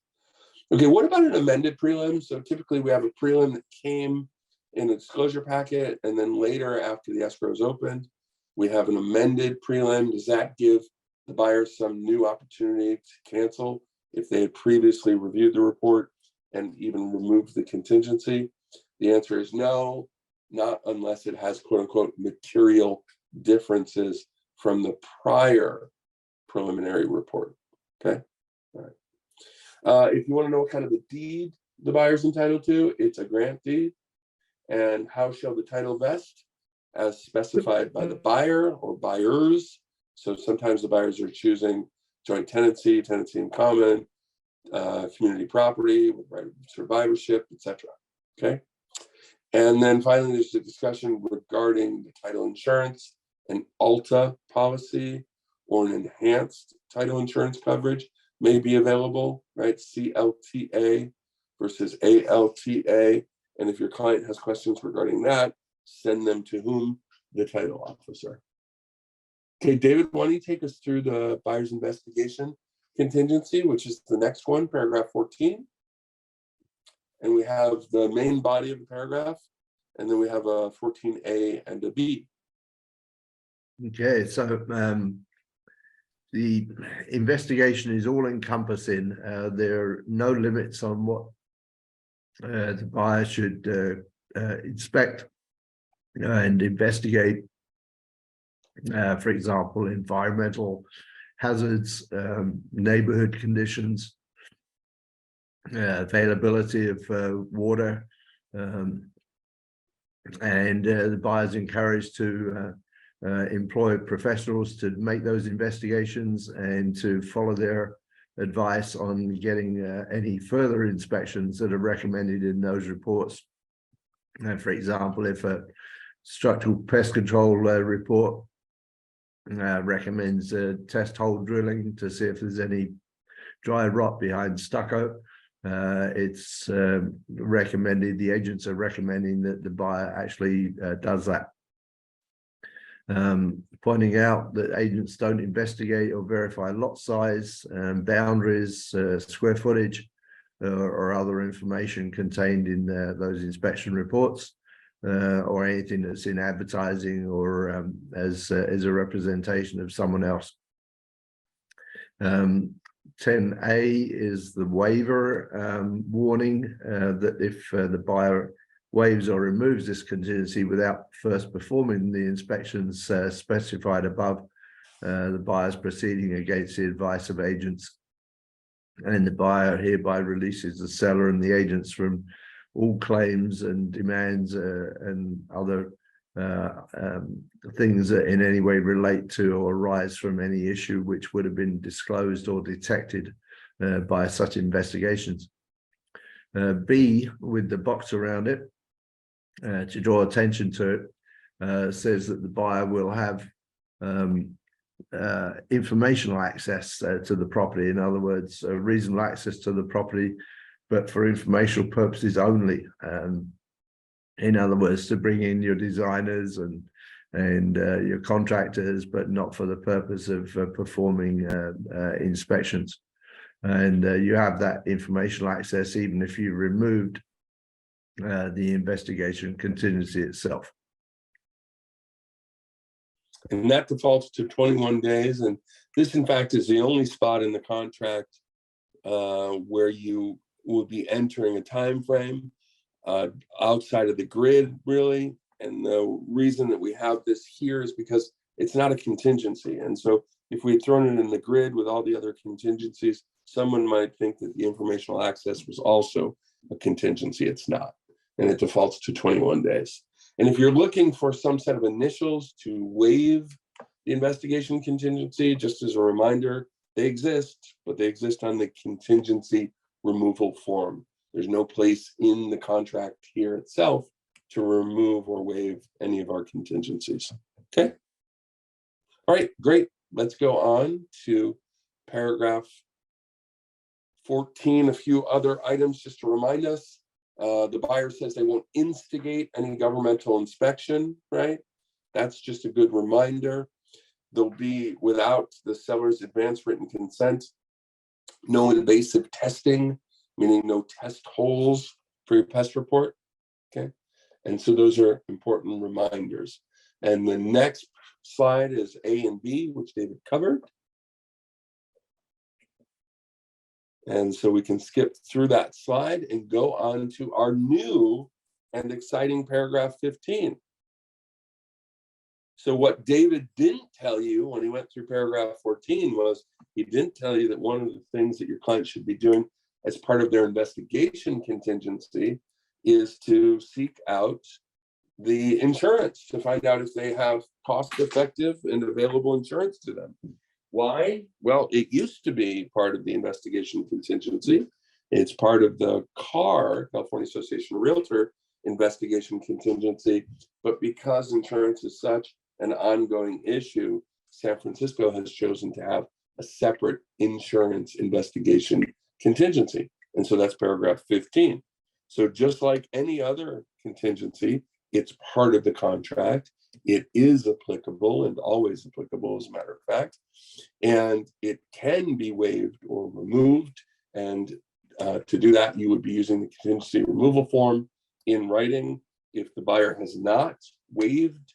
Okay, what about an amended prelim? So typically we have a prelim that came in a disclosure packet, and then later after the escrow is opened, we have an amended prelim. Does that give the buyer some new opportunity to cancel if they had previously reviewed the report and even removed the contingency? The answer is no, not unless it has quote unquote material differences from the prior preliminary report. Okay, all right. If you want to know what kind of a deed the buyer's entitled to, it's a grant deed. And how shall the title vest? As specified by the buyer or buyers. So sometimes the buyers are choosing joint tenancy, tenancy in common, community property with right of survivorship, etc. Okay. And then finally, there's a discussion regarding the title insurance, an ALTA policy or an enhanced title insurance coverage may be available, right? CLTA versus ALTA. And if your client has questions regarding that, send them to whom? The title officer. Okay, David, why don't you take us through the buyer's investigation contingency, which is the next one, paragraph 14. And we have the main body of the paragraph, and then we have a 14A and a B. Okay, so the investigation is all encompassing. There are no limits on what the buyer should inspect and investigate. For example, environmental hazards, neighborhood conditions, availability of water, and the buyer is encouraged to employ professionals to make those investigations and to follow their advice on getting any further inspections that are recommended in those reports. For example, if a structural pest control report recommends test hole drilling to see if there's any dry rot behind stucco, it's recommended, the agents are recommending that the buyer actually does that. Pointing out that agents don't investigate or verify lot size, boundaries, square footage, or other information contained in those inspection reports, or anything that's in advertising or as a representation of someone else. 10A is the waiver warning that if the buyer waives or removes this contingency without first performing the inspections specified above, the buyer is proceeding against the advice of agents, and the buyer hereby releases the seller and the agents from all claims and demands and other things that in any way relate to or arise from any issue which would have been disclosed or detected by such investigations. B, with the box around it, to draw attention to it, says that the buyer will have informational access to the property. In other words, reasonable access to the property, but for informational purposes only. In other words, to bring in your designers and and your contractors, but not for the purpose of performing inspections. And you have that informational access even if you removed the investigation contingency itself. And that defaults to 21 days. And this, in fact, is the only spot in the contract where you will be entering a time frame outside of the grid, really. And the reason that we have this here is because it's not a contingency. And so if we had thrown it in the grid with all the other contingencies, someone might think that the informational access was also a contingency. It's not. And it defaults to 21 days. And if you're looking for some set of initials to waive the investigation contingency, just as a reminder, they exist, but they exist on the contingency removal form. There's no place in the contract here itself to remove or waive any of our contingencies. Okay. All right, great. Let's go on to paragraph 14, a few other items just to remind us. The buyer says they won't instigate any governmental inspection, right? That's just a good reminder. There'll be, without the seller's advance written consent, no invasive testing, meaning no test holes for your pest report, okay? And so those are important reminders. And the next slide is A and B, which David covered. And so we can skip through that slide and go on to our new and exciting paragraph 15. So what David didn't tell you when he went through paragraph 14 was he didn't tell you that one of the things that your client should be doing as part of their investigation contingency is to seek out the insurance to find out if they have cost-effective and available insurance to them. Why? Well, it used to be part of the investigation contingency. It's part of the CAR, California Association of Realtor, investigation contingency. But because insurance is such an ongoing issue, San Francisco has chosen to have a separate insurance investigation contingency. And so that's paragraph 15. So just like any other contingency, it's part of the contract. It is applicable and always applicable, as a matter of fact, and it can be waived or removed. And to do that, you would be using the contingency removal form in writing. If the buyer has not waived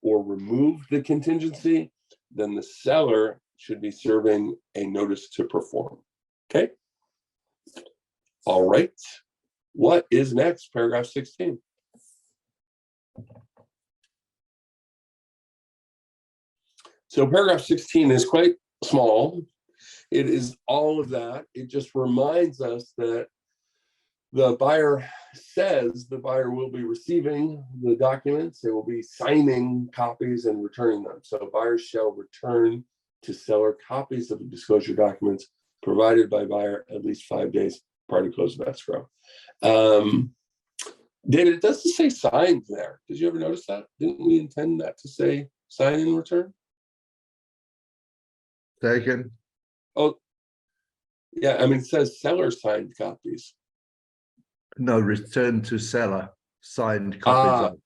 or removed the contingency, then the seller should be serving a notice to perform. Okay. All right. What is next? Paragraph 16. So paragraph 16 is quite small. It is all of that. It just reminds us that the buyer says the buyer will be receiving the documents. They will be signing copies and returning them. So buyers shall return to seller copies of the disclosure documents provided by buyer at least 5 days prior to close of escrow. David, it doesn't say signed there. Did you ever notice that? Didn't we intend that to say sign and return? Second. Oh, yeah. I mean, it says seller signed copies. No, return to seller, signed copies of.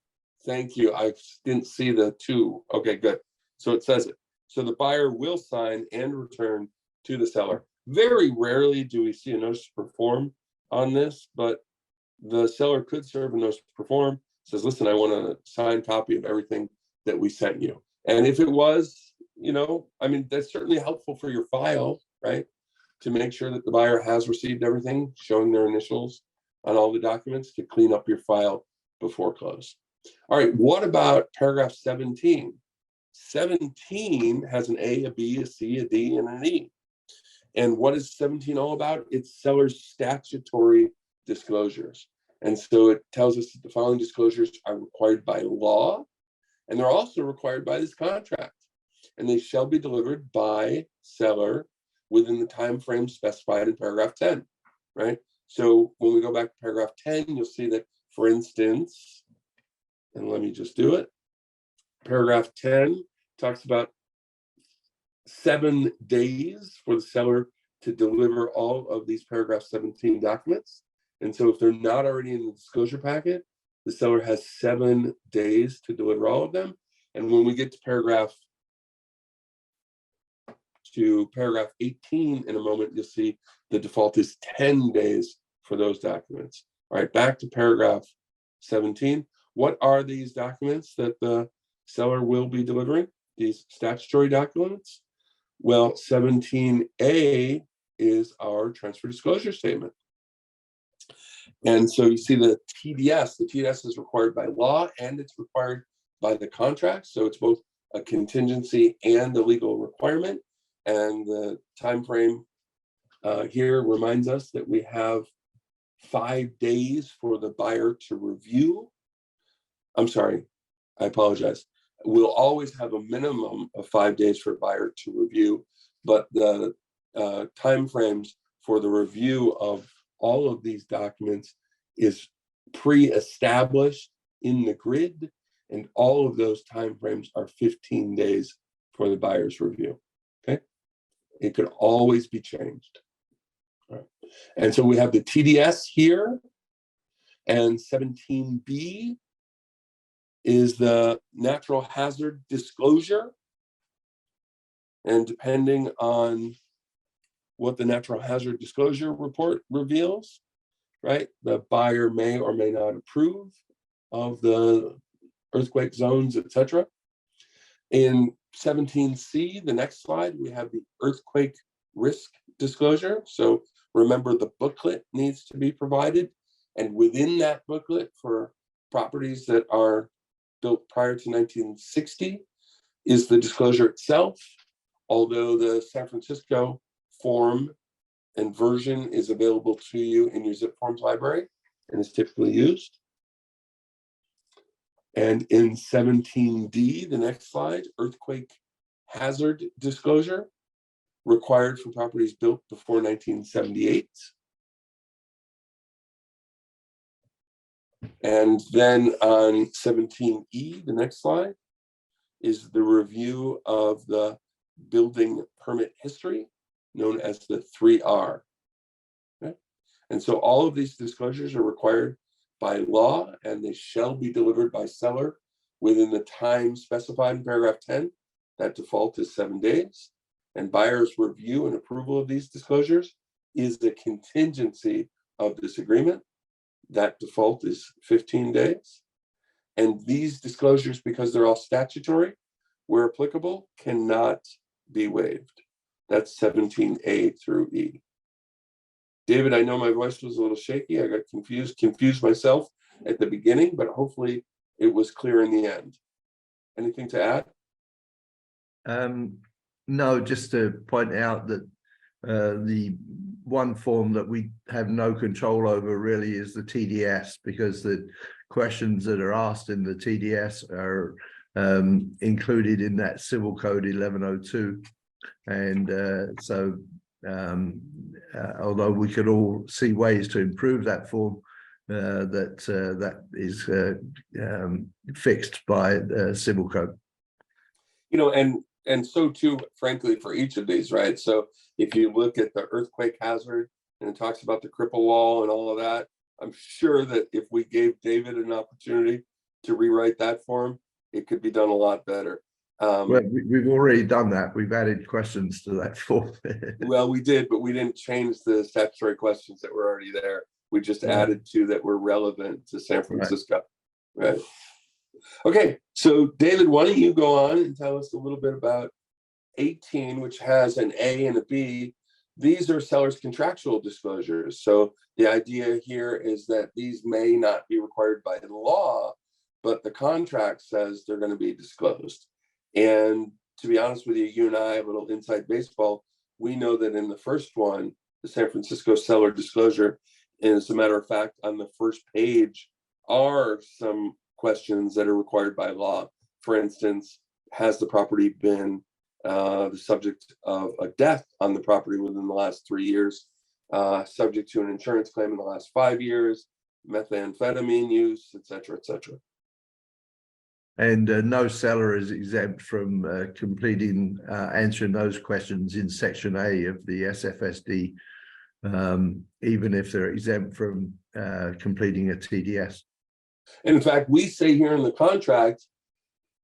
Thank you. I didn't see the two. Okay, good. So it says it. So the buyer will sign and return to the seller. Very rarely do we see a notice to perform on this, but the seller could serve a notice to perform. Says, listen, I want a signed copy of everything that we sent you. And if it was, I mean, that's certainly helpful for your file, right? To make sure that the buyer has received everything, showing their initials on all the documents to clean up your file before close. All right, what about paragraph 17? 17 has an A, a B, a C, a D, and an E. And what is 17 all about? It's seller's statutory disclosures. And so it tells us that the following disclosures are required by law, and they're also required by this contract. And they shall be delivered by seller within the time frame specified in paragraph 10, right? So when we go back to paragraph 10, you'll see that, for instance, and let me just do it. Paragraph 10 talks about 7 days for the seller to deliver all of these paragraph 17 documents. And so if they're not already in the disclosure packet, the seller has 7 days to deliver all of them. And when we get to paragraph 18 in a moment, you'll see the default is 10 days for those documents. All right, back to paragraph 17. What are these documents that the seller will be delivering? These statutory documents? Well, 17A is our transfer disclosure statement. And so you see the TDS. The TDS is required by law and it's required by the contract. So it's both a contingency and a legal requirement. And the time frame here reminds us that we have 5 days for the buyer to review. I'm sorry, I apologize. We'll always have a minimum of 5 days for a buyer to review, but the time frames for the review of all of these documents is pre-established in the grid, and all of those time frames are 15 days for the buyer's review. Okay, it could always be changed. All right. And so we have the TDS here, and 17B is the natural hazard disclosure. And depending on what the natural hazard disclosure report reveals, right, the buyer may or may not approve of the earthquake zones, etc. In 17C, the next slide, we have the earthquake risk disclosure. So remember, the booklet needs to be provided. And within that booklet, for properties that are built prior to 1960, is the disclosure itself. Although the San Francisco form and version is available to you in your Zip Forms library and is typically used. And in 17D, the next slide, earthquake hazard disclosure, required for properties built before 1978. And then on 17E, the next slide, is the review of the building permit history, known as the 3R. Okay? And so all of these disclosures are required by law, and they shall be delivered by seller within the time specified in paragraph 10. That default is 7 days. And buyer's review and approval of these disclosures is the contingency of this agreement. That default is 15 days. And these disclosures, because they're all statutory, where applicable, cannot be waived. That's 17A through E. David, I know my voice was a little shaky. I got confused myself at the beginning, but hopefully it was clear in the end. Anything to add? No, just to point out that the one form that we have no control over really is the TDS, because the questions that are asked in the TDS are included in that Civil Code 1102. And so although we could all see ways to improve that form, that is fixed by Civil Code. You know, and so too, frankly, for each of these, right? So if you look at the earthquake hazard and it talks about the cripple wall and all of that, I'm sure that if we gave David an opportunity to rewrite that form, it could be done a lot better. Well, we've already done that. We've added questions to that form. Well, we did, but we didn't change the statutory questions that were already there. We just added two that were relevant to San Francisco. Right. Okay, so David, why don't you go on and tell us a little bit about 18, which has an A and a B. These are seller's contractual disclosures. So the idea here is that these may not be required by law, but the contract says they're going to be disclosed. And to be honest with you, you and I, a little inside baseball, we know that in the first one, the San Francisco seller disclosure, and as a matter of fact, on the first page are some questions that are required by law. For instance, has the property been the subject of a death on the property within the last 3 years, subject to an insurance claim in the last 5 years, methamphetamine use, et cetera, et cetera. And no seller is exempt from completing, answering those questions in Section A of the SFSD, even if they're exempt from completing a TDS. And in fact, we say here in the contract,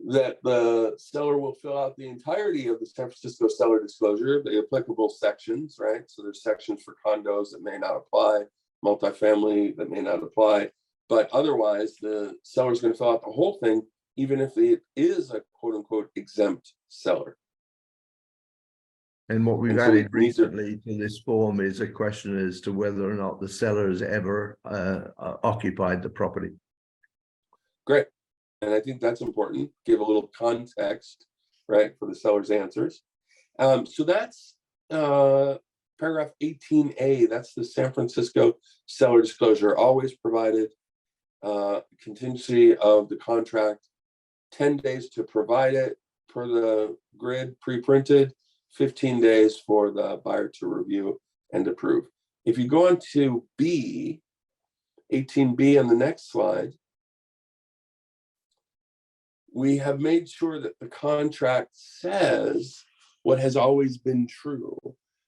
that the seller will fill out the entirety of the San Francisco seller disclosure, the applicable sections, right? So there's sections for condos that may not apply, multifamily that may not apply, but otherwise the seller is going to fill out the whole thing, even if it is a quote unquote exempt seller. And what we've And so added we need to- recently to this form is a question as to whether or not the seller has ever occupied the property. Great. And I think that's important. Give a little context, right, for the seller's answers. So that's paragraph 18A. That's the San Francisco seller disclosure. Always provided contingency of the contract, 10 days to provide it per the grid pre-printed, 15 days for the buyer to review and approve. If you go on to B, 18B on the next slide, we have made sure that the contract says what has always been true.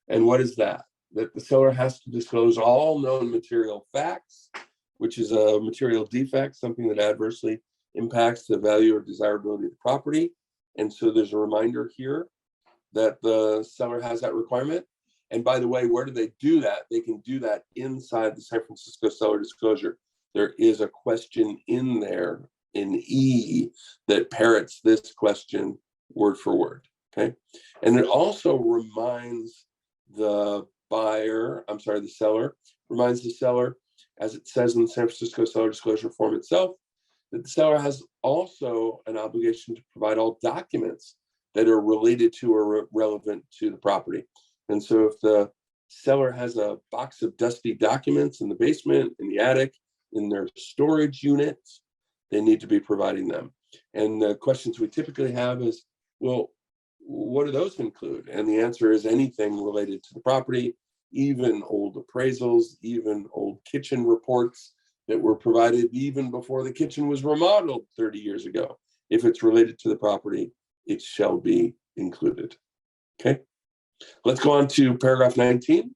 And what is that? That the seller has to disclose all known material facts, which is a material defect, something that adversely impacts the value or desirability of the property. And so there's a reminder here that the seller has that requirement. And by the way, where do they do that? They can do that inside the San Francisco seller disclosure. There is a question in there in E that parrots this question word for word, okay? And it also reminds the seller, reminds the seller, as it says in the San Francisco seller disclosure form itself, that the seller has also an obligation to provide all documents that are related to or relevant to the property. And so if the seller has a box of dusty documents in the basement, in the attic, in their storage units, they need to be providing them. And the questions we typically have is, well, what do those include? And the answer is anything related to the property, even old appraisals, even old kitchen reports that were provided even before the kitchen was remodeled 30 years ago. If it's related to the property, it shall be included. Okay, let's go on to paragraph 19,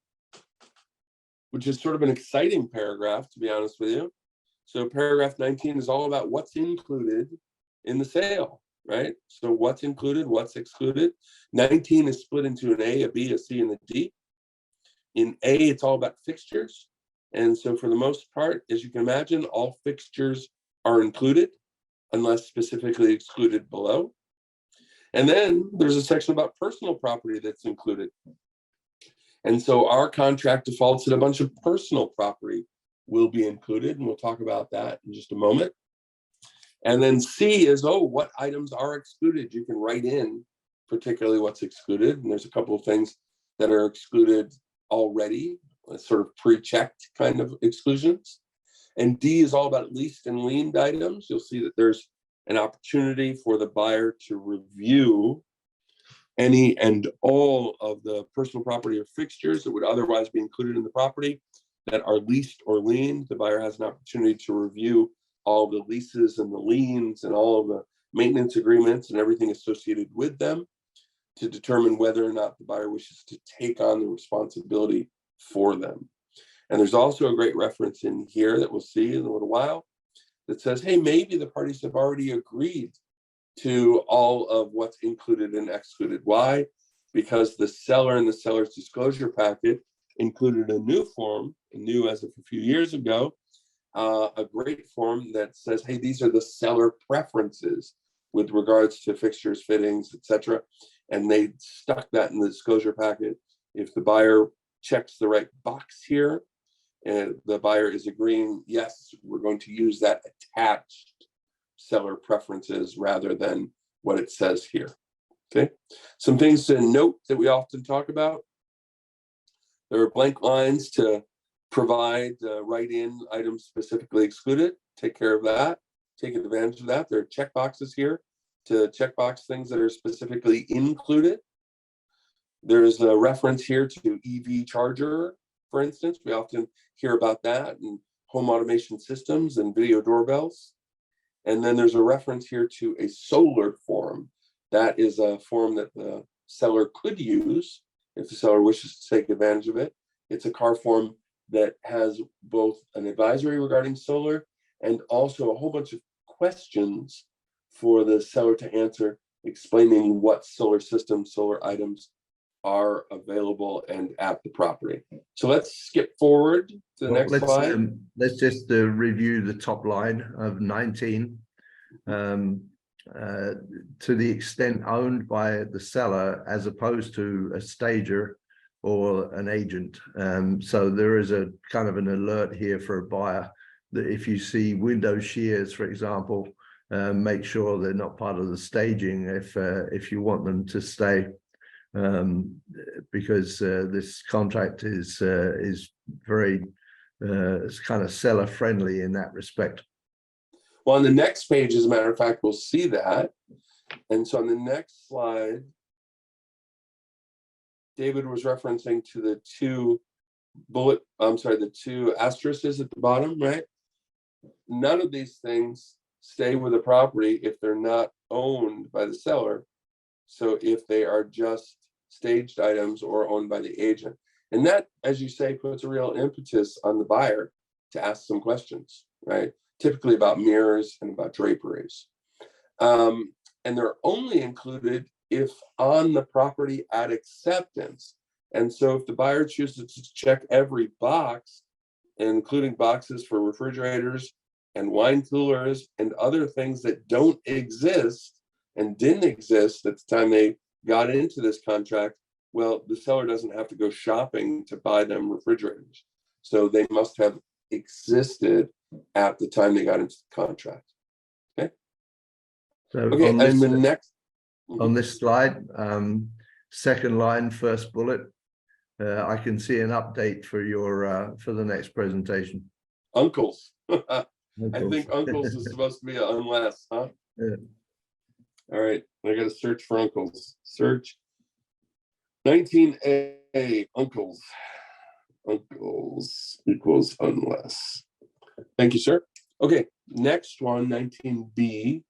which is sort of an exciting paragraph, to be honest with you. So paragraph 19 is all about what's included in the sale, right? So what's included, what's excluded. 19 is split into an A, a B, a C, and a D. In A, it's all about fixtures. And so for the most part, as you can imagine, all fixtures are included unless specifically excluded below. And then there's a section about personal property that's included. And so our contract defaults that a bunch of personal property will be included, and we'll talk about that in just a moment. And then C is, what items are excluded? You can write in particularly what's excluded, and there's a couple of things that are excluded already, sort of pre-checked kind of exclusions. And D is all about leased and liened items. You'll see that there's an opportunity for the buyer to review any and all of the personal property or fixtures that would otherwise be included in the property that are leased or liened. The buyer has an opportunity to review all the leases and the liens and all of the maintenance agreements and everything associated with them to determine whether or not the buyer wishes to take on the responsibility for them. And there's also a great reference in here that we'll see in a little while that says, hey, maybe the parties have already agreed to all of what's included and excluded. Why? Because the seller in the seller's disclosure packet included a new form, new as of a few years ago, a great form that says, hey, these are the seller preferences with regards to fixtures, fittings, etc. And they stuck that in the disclosure packet. If the buyer checks the right box here, and the buyer is agreeing, yes, we're going to use that attached seller preferences rather than what it says here. Okay, some things to note that we often talk about. There are blank lines to provide write-in items specifically excluded. Take care of that. Take advantage of that. There are check boxes here to checkbox things that are specifically included. There's a reference here to EV charger, for instance. We often hear about that and home automation systems and video doorbells. And then there's a reference here to a solar form. That is a form that the seller could use if the seller wishes to take advantage of it. It's a CAR form that has both an advisory regarding solar and also a whole bunch of questions for the seller to answer, explaining what solar systems, solar items are available and at the property. So let's skip forward to the next slide. Let's just review the top line of 19. To the extent owned by the seller as opposed to a stager or an agent. So there is a kind of an alert here for a buyer that if you see window shears, for example, make sure they're not part of the staging if you want them to stay, because this contract is very it's kind of seller friendly in that respect. Well, on the next page, as a matter of fact, we'll see that. And so on the next slide, David was referencing to the two asterisks at the bottom, right? None of these things stay with the property if they're not owned by the seller. So if they are just staged items or owned by the agent. And that, as you say, puts a real impetus on the buyer to ask some questions, right? Typically about mirrors and about draperies. And they're only included if on the property at acceptance. And so if the buyer chooses to check every box, including boxes for refrigerators and wine coolers and other things that don't exist and didn't exist at the time they got into this contract, well, the seller doesn't have to go shopping to buy them refrigerators. So they must have existed at the time they got into the contract. Okay. So okay, and the next on this slide, second line, first bullet, I can see an update for your for the next presentation. Uncles. I think uncles is supposed to be unless, huh? Yeah. All right, I got to search for uncles. Search 19A uncles. Uncles equals unless. Thank you, sir. Okay, next one, 19B.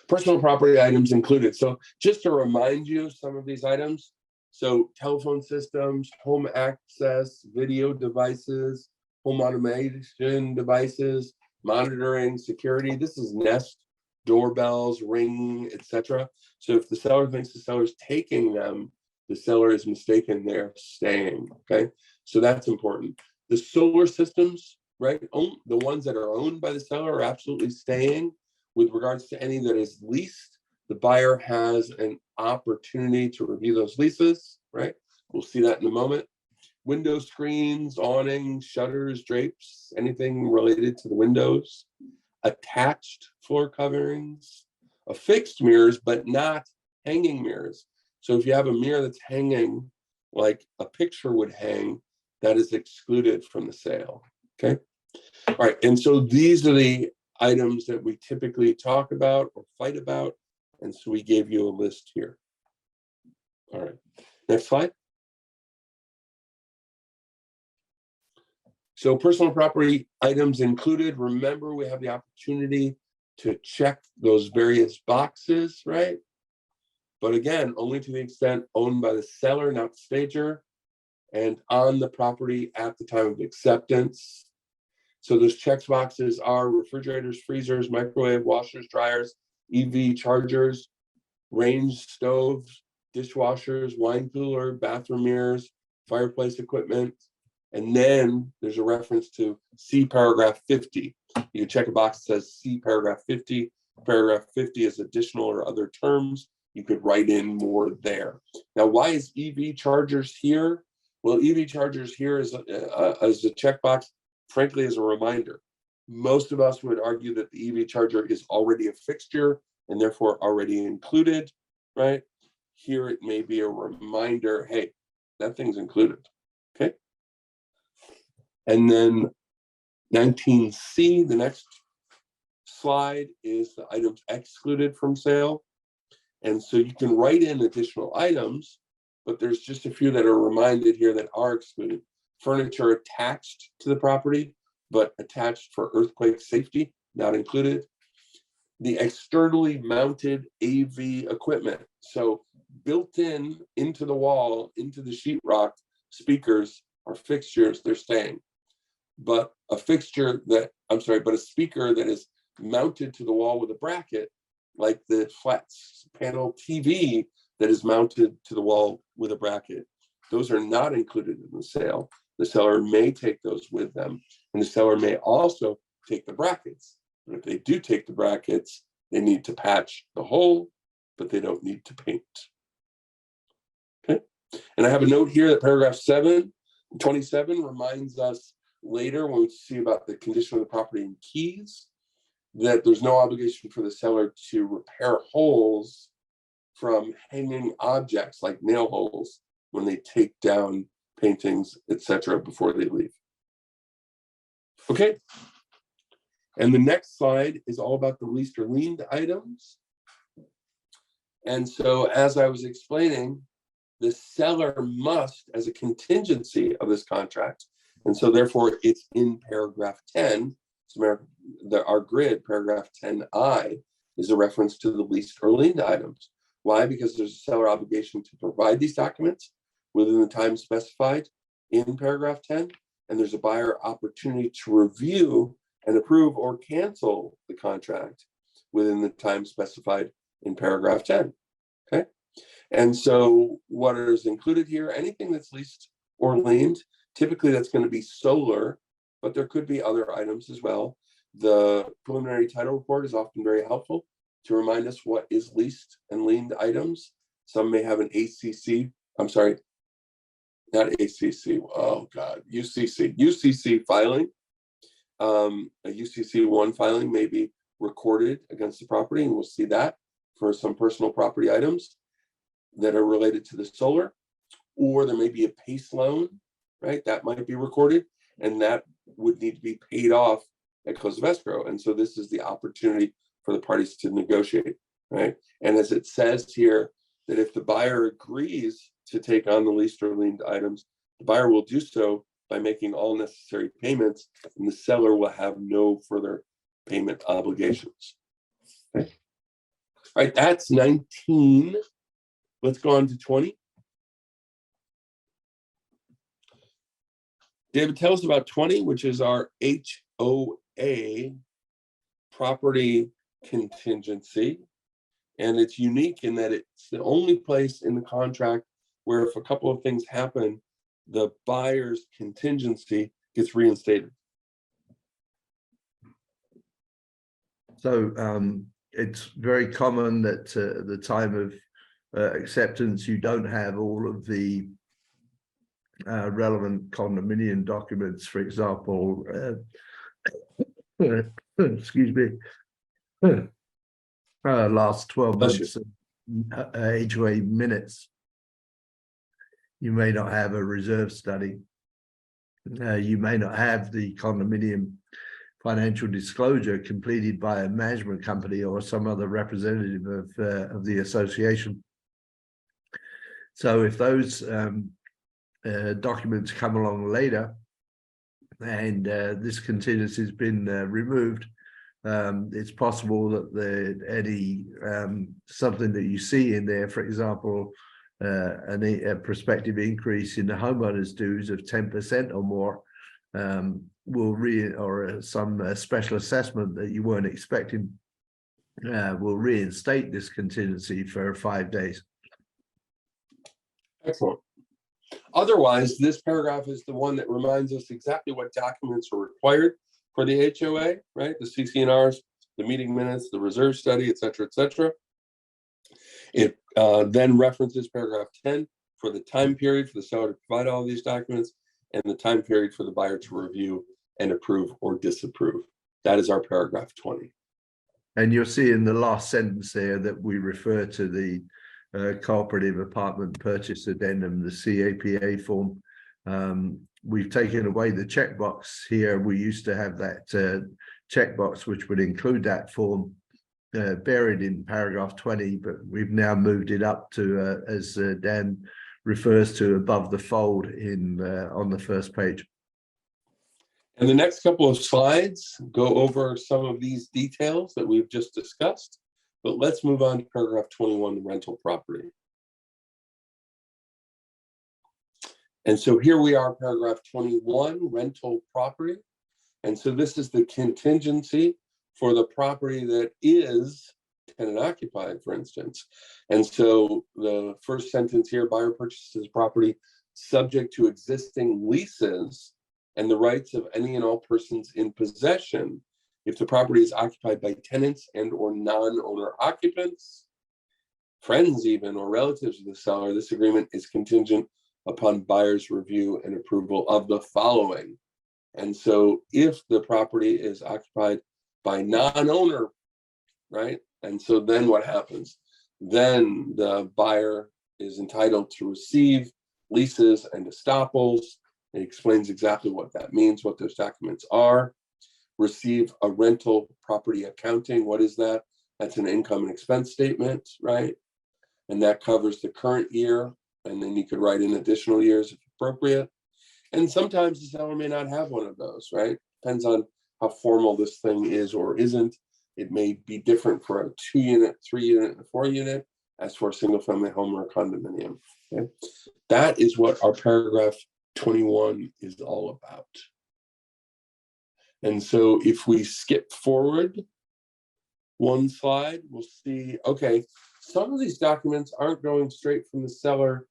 Personal property items included. So just to remind you, some of these items. So telephone systems, home access, video devices, home automation devices, monitoring, security. This is Nest, doorbells, Ring, etc. So if the seller thinks the seller's taking them, the seller is mistaken, they're staying, okay? So that's important. The solar systems, right? The ones that are owned by the seller are absolutely staying. With regards to any that is leased, the buyer has an opportunity to review those leases, right? We'll see that in a moment. Window screens, awnings, shutters, drapes, anything related to the windows. Attached floor coverings, affixed mirrors, but not hanging mirrors. So if you have a mirror that's hanging like a picture would hang, that is excluded from the sale, okay? All right, and so these are the items that we typically talk about or fight about. And so we gave you a list here. All right, next slide. So personal property items included. Remember, we have the opportunity to check those various boxes, right? But again, only to the extent owned by the seller, not the stager, and on the property at the time of acceptance. So those check boxes are refrigerators, freezers, microwave, washers, dryers, EV chargers, range stoves, dishwashers, wine cooler, bathroom mirrors, fireplace equipment. And then there's a reference to see paragraph 50. You check a box that says see paragraph 50. Paragraph 50 is additional or other terms. You could write in more there. Now, why is EV chargers here? Well, EV chargers here is a checkbox, frankly, as a reminder. Most of us would argue that the EV charger is already a fixture and therefore already included, right? Here it may be a reminder, hey, that thing's included, okay? And then 19C, the next slide, is the items excluded from sale. And so you can write in additional items, but there's just a few that are reminded here that are excluded. Furniture attached to the property, but attached for earthquake safety, not included. The externally mounted AV equipment. So built into the wall, into the sheetrock speakers or fixtures, they're staying. But a speaker that is mounted to the wall with a bracket, like the flat panel TV that is mounted to the wall with a bracket. Those are not included in the sale. The seller may take those with them, and the seller may also take the brackets. And if they do take the brackets, they need to patch the hole, but they don't need to paint. Okay. And I have a note here that paragraph 27 reminds us later when we see about the condition of the property and keys, that there's no obligation for the seller to repair holes from hanging objects like nail holes when they take down paintings, etc., before they leave. Okay. And the next slide is all about the leased or liened items. And so, as I was explaining, the seller must, as a contingency of this contract, and so therefore it's in paragraph 10, so our grid, paragraph 10I, is a reference to the leased or liened items. Why? Because there's a seller obligation to provide these documents within the time specified in paragraph 10, and there's a buyer opportunity to review and approve or cancel the contract within the time specified in paragraph 10. Okay. And so what is included here, anything that's leased or liened, typically that's going to be solar, but there could be other items as well. The preliminary title report is often very helpful to remind us what is leased and liened items. Some may have an ACC, I'm sorry, not ACC, oh God, UCC filing. A UCC1 filing may be recorded against the property, and we'll see that for some personal property items that are related to the solar, or there may be a PACE loan, right? That might be recorded, and that would need to be paid off at close of escrow. And so this is the opportunity for the parties to negotiate, right? And as it says here, that if the buyer agrees to take on the leased or liened items, the buyer will do so by making all necessary payments, and the seller will have no further payment obligations. Okay. All right, that's 19. Let's go on to 20. David, tell us about 20, which is our HOA, property contingency. And it's unique in that it's the only place in the contract where if a couple of things happen, the buyer's contingency gets reinstated. So it's very common that at the time of acceptance, you don't have all of the relevant condominium documents, for example, excuse me, last 12 months HOA minutes. You may not have a reserve study. You may not have the condominium financial disclosure completed by a management company or some other representative of the association. So if those documents come along later and this contingency has been removed, it's possible that any something that you see in there, for example, a prospective increase in the homeowners' dues of 10% or more, or some special assessment that you weren't expecting, will reinstate this contingency for 5 days. Excellent. Otherwise, this paragraph is the one that reminds us exactly what documents are required for the HOA, right? The CC&Rs, the meeting minutes, the reserve study, et cetera, et cetera. It then references paragraph 10 for the time period for the seller to provide all these documents and the time period for the buyer to review and approve or disapprove. That is our paragraph 20. And you'll see in the last sentence there that we refer to the cooperative apartment purchase addendum, the CAPA form. We've taken away the checkbox here. We used to have that checkbox which would include that form buried in paragraph 20, but we've now moved it up to, as Dan refers to, above the fold in on the first page. And the next couple of slides go over some of these details that we've just discussed, but let's move on to paragraph 21, rental property. And so here we are, paragraph 21, rental property. And so this is the contingency for the property that is tenant occupied, for instance. And so the first sentence here, buyer purchases property subject to existing leases and the rights of any and all persons in possession if the property is occupied by tenants and or non-owner occupants, friends even, or relatives of the seller. This agreement is contingent upon buyer's review and approval of the following. And so if the property is occupied by non-owner, right? And so then what happens? Then the buyer is entitled to receive leases and estoppels. It explains exactly what that means, what those documents are. Receive a rental property accounting. What is that? That's an income and expense statement, right? And that covers the current year. And then you could write in additional years if appropriate. And sometimes the seller may not have one of those, right? Depends on how formal this thing is or isn't. It may be different for a 2-unit, 3-unit, and a 4-unit as for a single family home or a condominium. Okay? That is what our paragraph 21 is all about. And so if we skip forward one slide, we'll see, okay, some of these documents aren't going straight from the seller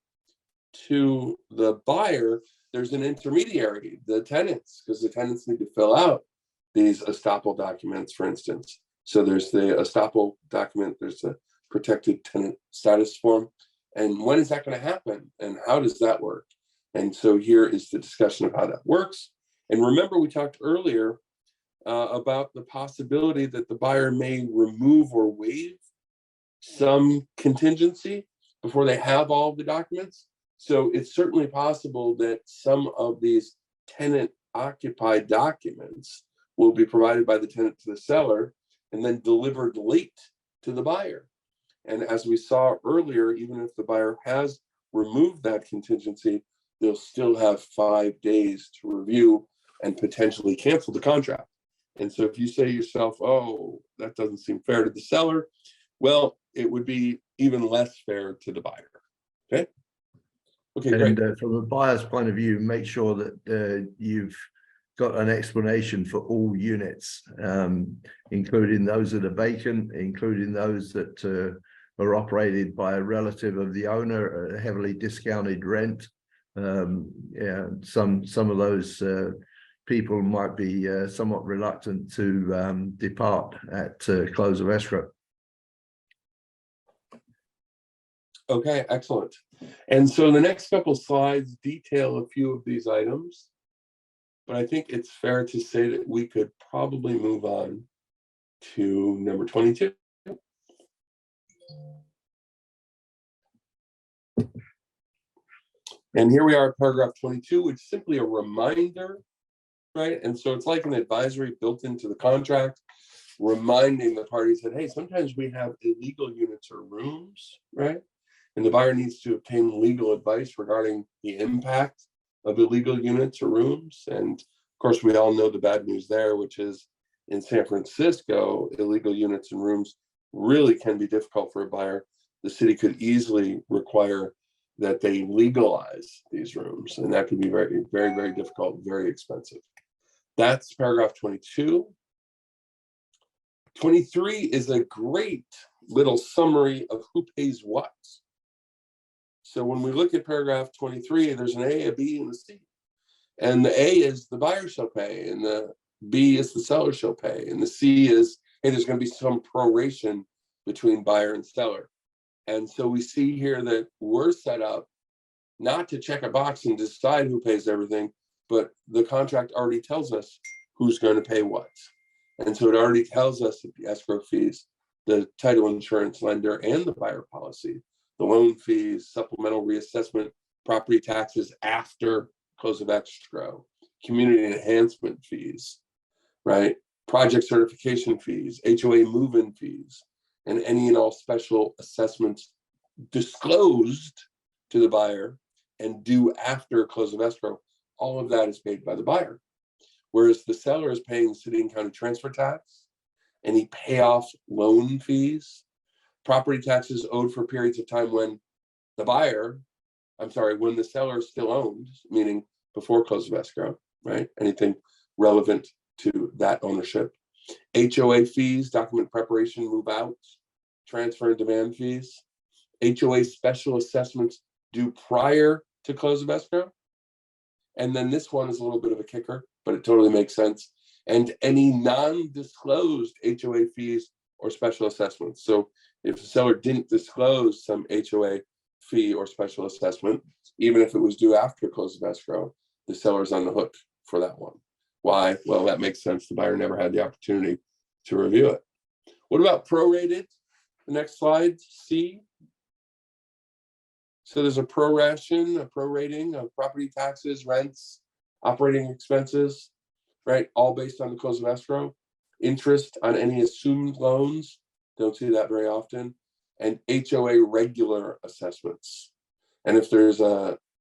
to the buyer. There's an intermediary, the tenants, because the tenants need to fill out these estoppel documents, for instance. So there's the estoppel document, there's the protected tenant status form. And when is that going to happen? And how does that work? And so here is the discussion of how that works. And remember, we talked earlier about the possibility that the buyer may remove or waive some contingency before they have all of the documents. So it's certainly possible that some of these tenant occupied documents will be provided by the tenant to the seller and then delivered late to the buyer. And as we saw earlier, even if the buyer has removed that contingency, they'll still have 5 days to review and potentially cancel the contract. And so if you say to yourself, oh, that doesn't seem fair to the seller, well, it would be even less fair to the buyer. Okay. Okay, great. And from a buyer's point of view, make sure that you've got an explanation for all units, including those that are vacant, including those that are operated by a relative of the owner at a heavily discounted rent. Yeah, some of those people might be somewhat reluctant to depart at close of escrow. Okay, excellent. And so the next couple slides detail a few of these items, but I think it's fair to say that we could probably move on to number 22. And here we are at paragraph 22, which is simply a reminder, right? And so it's like an advisory built into the contract, reminding the parties that, hey, sometimes we have illegal units or rooms, right? And the buyer needs to obtain legal advice regarding the impact of illegal units or rooms. And of course, we all know the bad news there, which is in San Francisco, illegal units and rooms really can be difficult for a buyer. The city could easily require that they legalize these rooms, and that could be very, very, very difficult, very expensive. That's paragraph 22. 23 is a great little summary of who pays what. So when we look at paragraph 23, there's an A, a B, and a C. And the A is the buyer shall pay, and the B is the seller shall pay, and the C is, hey, there's going to be some proration between buyer and seller. And so we see here that we're set up not to check a box and decide who pays everything, but the contract already tells us who's going to pay what. And so it already tells us that the escrow fees, the title insurance lender, and the buyer policy, the loan fees, supplemental reassessment, property taxes after close of escrow, community enhancement fees, right? Project certification fees, HOA move-in fees, and any and all special assessments disclosed to the buyer and due after close of escrow, all of that is paid by the buyer. Whereas the seller is paying city and county transfer tax, any payoff loan fees, property taxes owed for periods of time when the buyer, when the seller is still owned, meaning before close of escrow, right? Anything relevant to that ownership. HOA fees, document preparation, move out, transfer and demand fees, HOA special assessments due prior to close of escrow. And then this one is a little bit of a kicker, but it totally makes sense. And any non-disclosed HOA fees or special assessments. So if the seller didn't disclose some HOA fee or special assessment, even if it was due after close of escrow, the seller's on the hook for that one. Why? Well, that makes sense. The buyer never had the opportunity to review it. What about prorated? The next slide, C. So there's a prorating of property taxes, rents, operating expenses, right? All based on the close of escrow. Interest on any assumed loans, don't see that very often. And HOA regular assessments. And if there's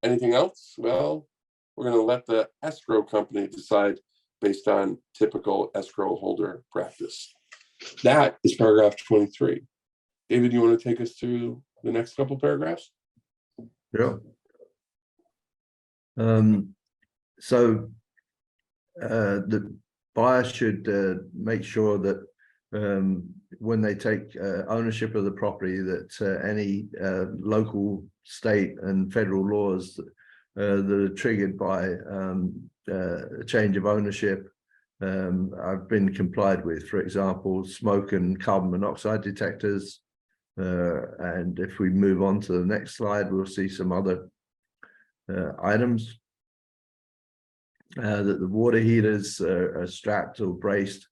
anything else, well, we're going to let the escrow company decide based on typical escrow holder practice. That is paragraph 23. David, you want to take us through the next couple paragraphs? Sure. So the buyer should make sure that when they take ownership of the property, that any local, state, and federal laws that are triggered by a change of ownership have been complied with. For example, smoke and carbon monoxide detectors. And if we move on to the next slide, we'll see some other items. That the water heaters are strapped or braced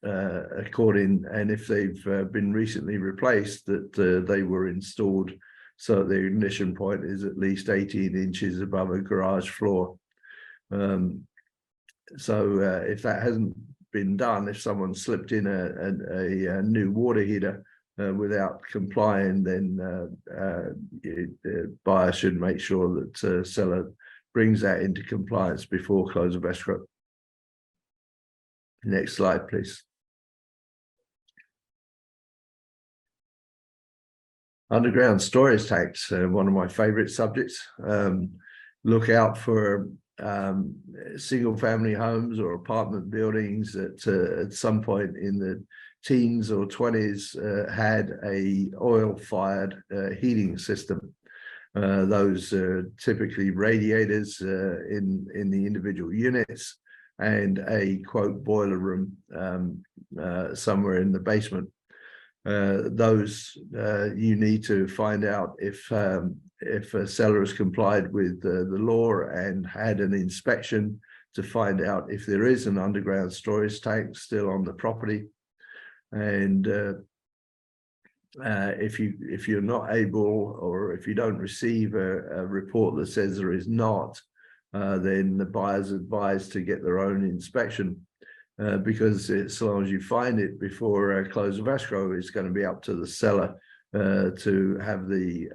according, and if they've been recently replaced, that they were installed so the ignition point is at least 18 inches above a garage floor. So if that hasn't been done, if someone slipped in a new water heater without complying, then the buyer should make sure that seller brings that into compliance before close of escrow. Next slide, please. Underground storage tanks, one of my favorite subjects. Look out for single family homes or apartment buildings that at some point in the teens or 20s had a oil-fired heating system. Those are typically radiators in the individual units, and a quote boiler room somewhere in the basement. Those you need to find out if a seller has complied with the law and had an inspection to find out if there is an underground storage tank still on the property. And if you're not able, or if you don't receive a report that says there is not, then the buyer's advised to get their own inspection, because as long as you find it before close of escrow, it's going to be up to the seller to have the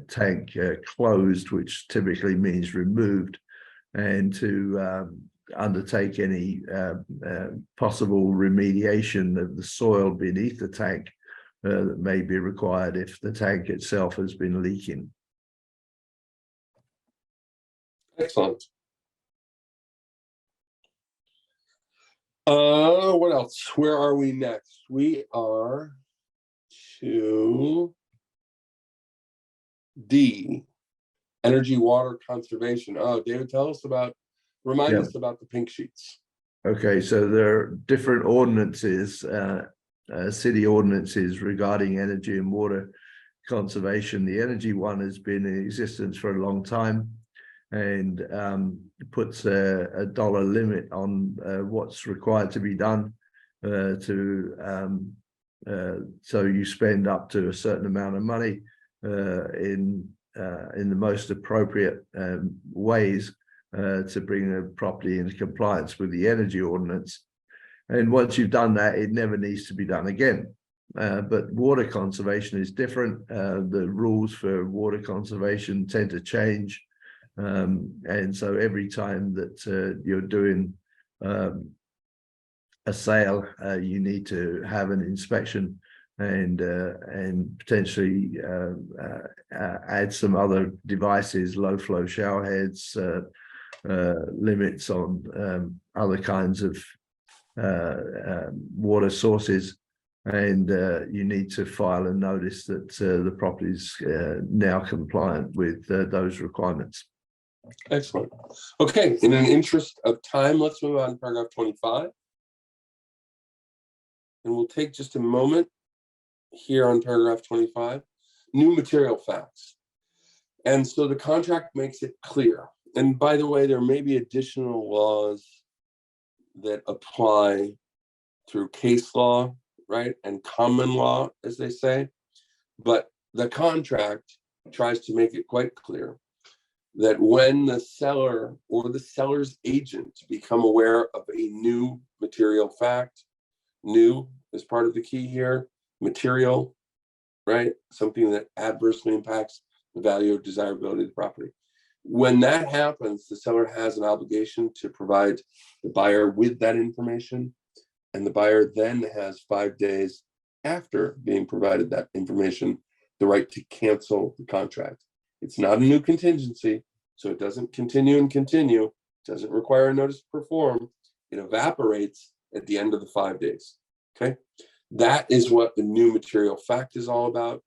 tank closed, which typically means removed, and to undertake any possible remediation of the soil beneath the tank that may be required if the tank itself has been leaking. Excellent. What else? Where are we next? We are to D, energy water conservation. Oh, David, remind us about the pink sheets. Okay, so there are different ordinances, city ordinances regarding energy and water conservation. The energy one has been in existence for a long time, and puts a dollar limit on what's required to be done so you spend up to a certain amount of money in the most appropriate ways to bring a property into compliance with the energy ordinance. And once you've done that, it never needs to be done again. But water conservation is different. The rules for water conservation tend to change. And so every time that you're doing a sale, you need to have an inspection and potentially add some other devices, low flow shower heads, limits on other kinds of water sources, and you need to file a notice that the property is now compliant with those requirements. Excellent. Okay, in an interest of time, let's move on to paragraph 25. And we'll take just a moment here on paragraph 25. New material facts. And so the contract makes it clear. And by the way, there may be additional laws that apply through case law, right? And common law, as they say. But the contract tries to make it quite clear that when the seller or the seller's agent become aware of a new material fact, new is part of the key here, material, right? Something that adversely impacts the value or desirability of the property. When that happens, the seller has an obligation to provide the buyer with that information, and the buyer then has 5 days after being provided that information, the right to cancel the contract. It's not a new contingency, so it doesn't continue and continue. It doesn't require a notice to perform. It evaporates at the end of the 5 days, okay? That is what the new material fact is all about.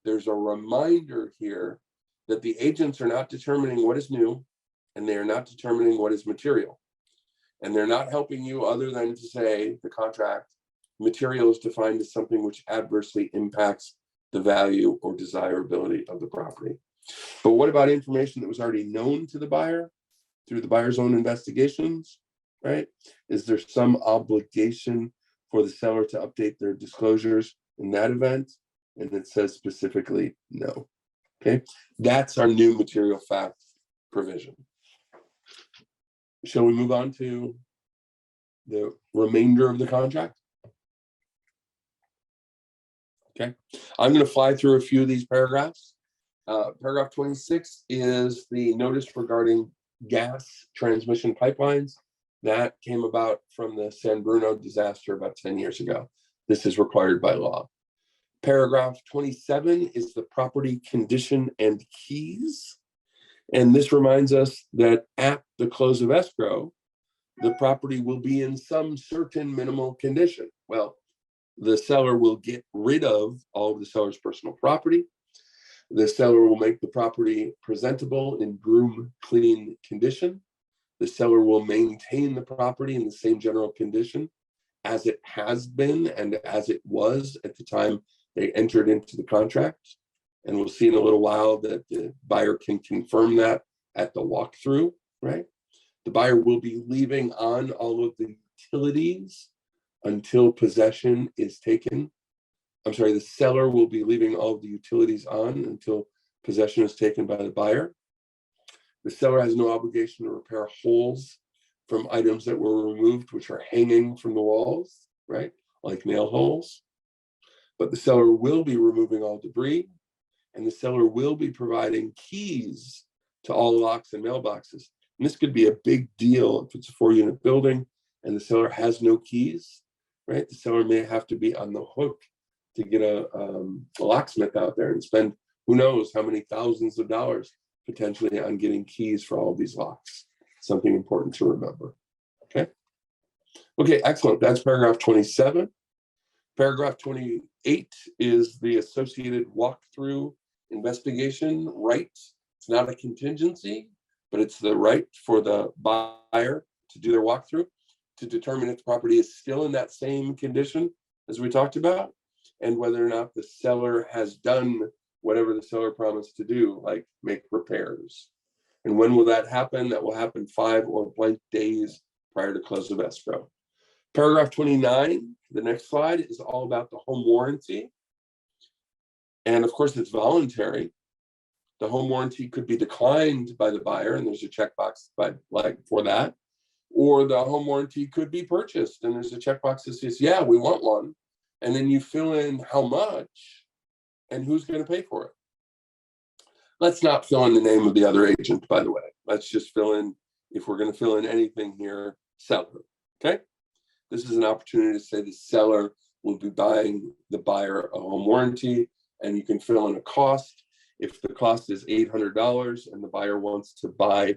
There's a reminder here that the agents are not determining what is new, and they are not determining what is material. And they're not helping you other than to say the contract material is defined as something which adversely impacts the value or desirability of the property. But what about information that was already known to the buyer through the buyer's own investigations, right? Is there some obligation for the seller to update their disclosures in that event? And it says specifically no. Okay, that's our new material fact provision. Shall we move on to the remainder of the contract? Okay, I'm going to fly through a few of these paragraphs. Paragraph 26 is the notice regarding gas transmission pipelines. That came about from the San Bruno disaster about 10 years ago. This is required by law. Paragraph 27 is the property condition and keys. And this reminds us that at the close of escrow, the property will be in some certain minimal condition. Well, the seller will get rid of all of the seller's personal property. The seller will make the property presentable in broom clean condition. The seller will maintain the property in the same general condition as it has been and as it was at the time they entered into the contract. And we'll see in a little while that the buyer can confirm that at the walkthrough, right? The buyer will be leaving on all of the utilities until possession is taken. I'm sorry, the seller will be leaving all of the utilities on until possession is taken by the buyer. The seller has no obligation to repair holes from items that were removed, which are hanging from the walls, right? Like nail holes. But the seller will be removing all debris, and the seller will be providing keys to all locks and mailboxes. And this could be a big deal if it's a 4-unit building and the seller has no keys, right? The seller may have to be on the hook to get a locksmith out there and spend who knows how many thousands of dollars potentially on getting keys for all of these locks. Something important to remember, okay? Okay, excellent. That's paragraph 27. Paragraph 28 is the associated walkthrough investigation right. It's not a contingency, but it's the right for the buyer to do their walkthrough to determine if the property is still in that same condition as we talked about, and whether or not the seller has done whatever the seller promised to do, like make repairs. And when will that happen? That will happen 5 or blank days prior to close of escrow. Paragraph 29, the next slide, is all about the home warranty. And of course, it's voluntary. The home warranty could be declined by the buyer, and there's a checkbox for that. Or the home warranty could be purchased, and there's a checkbox that says, yeah, we want one. And then you fill in how much and who's going to pay for it. Let's not fill in the name of the other agent, by the way. Let's just fill in, if we're going to fill in anything here, seller, okay? This is an opportunity to say the seller will be buying the buyer a home warranty, and you can fill in a cost. If the cost is $800 and the buyer wants to buy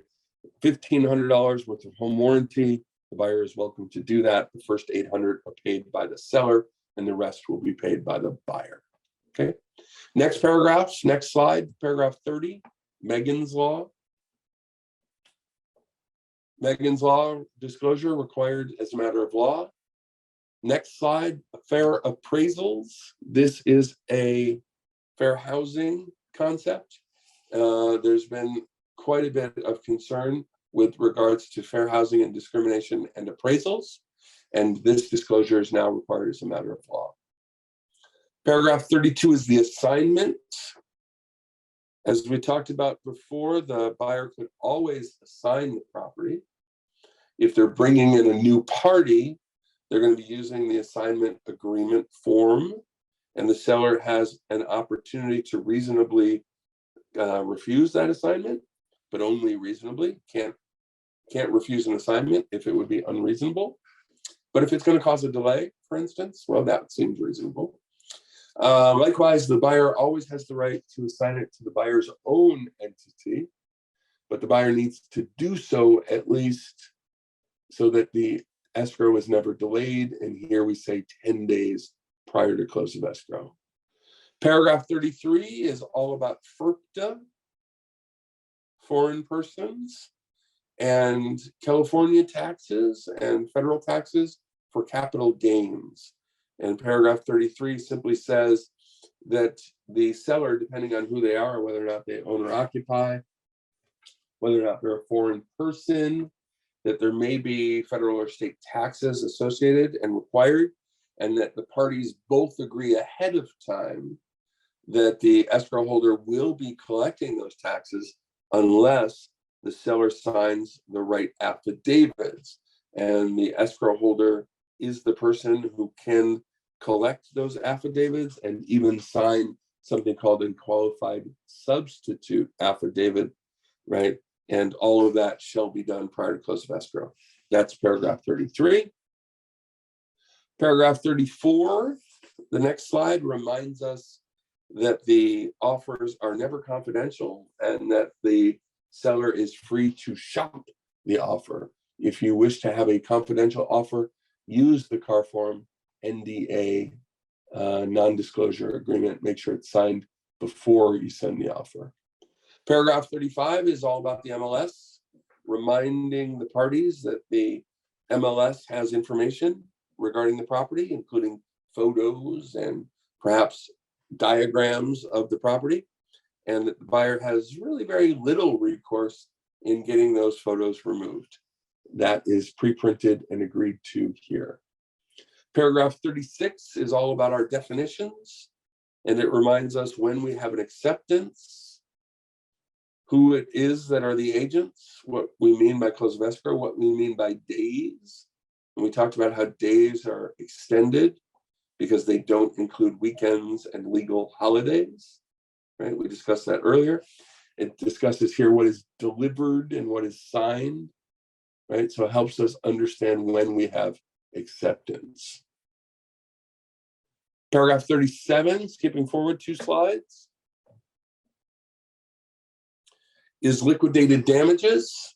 $1,500 worth of home warranty, the buyer is welcome to do that. The first 800 are paid by the seller, and the rest will be paid by the buyer. Okay. Next paragraphs, next slide, paragraph 30, Megan's Law. Megan's Law disclosure required as a matter of law. Next slide, fair appraisals. This is a fair housing concept. There's been quite a bit of concern with regards to fair housing and discrimination and appraisals, and this disclosure is now required as a matter of law. Paragraph 32 is the assignment. As we talked about before, the buyer could always assign the property. If they're bringing in a new party, they're going to be using the assignment agreement form, and the seller has an opportunity to reasonably refuse that assignment, but only reasonably. Can't refuse an assignment if it would be unreasonable. But if it's going to cause a delay, for instance, well, that seems reasonable. Likewise, the buyer always has the right to assign it to the buyer's own entity, but the buyer needs to do so at least so that the escrow is never delayed. And here we say 10 days prior to close of escrow. Paragraph 33 is all about FERPTA, foreign persons, and California taxes and federal taxes for capital gains. And paragraph 33 simply says that the seller, depending on who they are, whether or not they own or occupy, whether or not they're a foreign person, that there may be federal or state taxes associated and required, and that the parties both agree ahead of time that the escrow holder will be collecting those taxes unless the seller signs the right affidavits. And the escrow holder is the person who can collect those affidavits and even sign something called a qualified substitute affidavit, right? And all of that shall be done prior to close of escrow. That's paragraph 33. Paragraph 34, the next slide reminds us that the offers are never confidential and that the seller is free to shop the offer. If you wish to have a confidential offer, use the CAR form NDA non-disclosure agreement. Make sure it's signed before you send the offer. Paragraph 35 is all about the MLS, reminding the parties that the MLS has information regarding the property, including photos and perhaps diagrams of the property, and that the buyer has really very little recourse in getting those photos removed. That is pre-printed and agreed to here. Paragraph 36 is all about our definitions, and it reminds us when we have an acceptance, who it is that are the agents, what we mean by close of escrow, what we mean by days. And we talked about how days are extended because they don't include weekends and legal holidays, right? We discussed that earlier. It discusses here what is delivered and what is signed, right? So it helps us understand when we have acceptance. Paragraph 37, skipping forward 2 slides, is liquidated damages.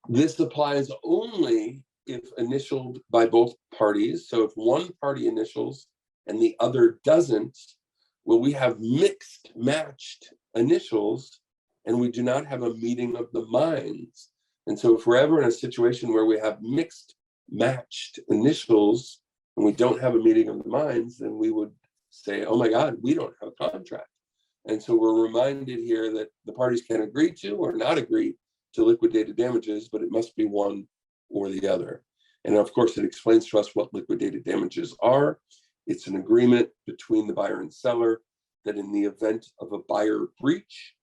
This applies only if initialed by both parties. So if one party initials and the other doesn't, well, we have mixed matched initials and we do not have a meeting of the minds. And so if we're ever in a situation where we have mixed matched initials and we don't have a meeting of the minds, then we would say, oh my God, we don't have a contract. And so we're reminded here that the parties can agree to or not agree to liquidated damages, but it must be one or the other. And of course, it explains to us what liquidated damages are. It's an agreement between the buyer and seller that in the event of a buyer breach,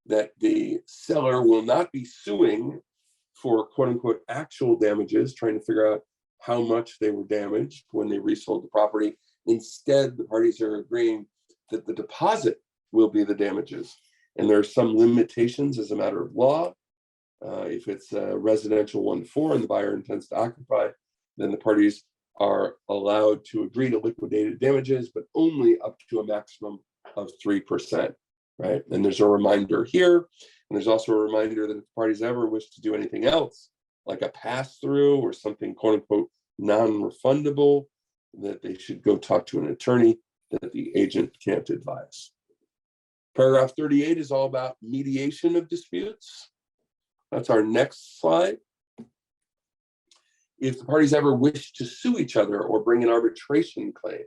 that the seller will not be suing for quote unquote actual damages, trying to figure out how much they were damaged when they resold the property. Instead, the parties are agreeing that the deposit will be the damages. And there are some limitations as a matter of law. If it's a residential 1-4 and the buyer intends to occupy, then the parties are allowed to agree to liquidated damages, but only up to a maximum of 3%, right? And there's a reminder here. And there's also a reminder that if the parties ever wish to do anything else like a pass-through or something quote unquote non-refundable, that they should go talk to an attorney that the agent can't advise. Paragraph 38 is all about mediation of disputes. That's our next slide. If the parties ever wish to sue each other or bring an arbitration claim,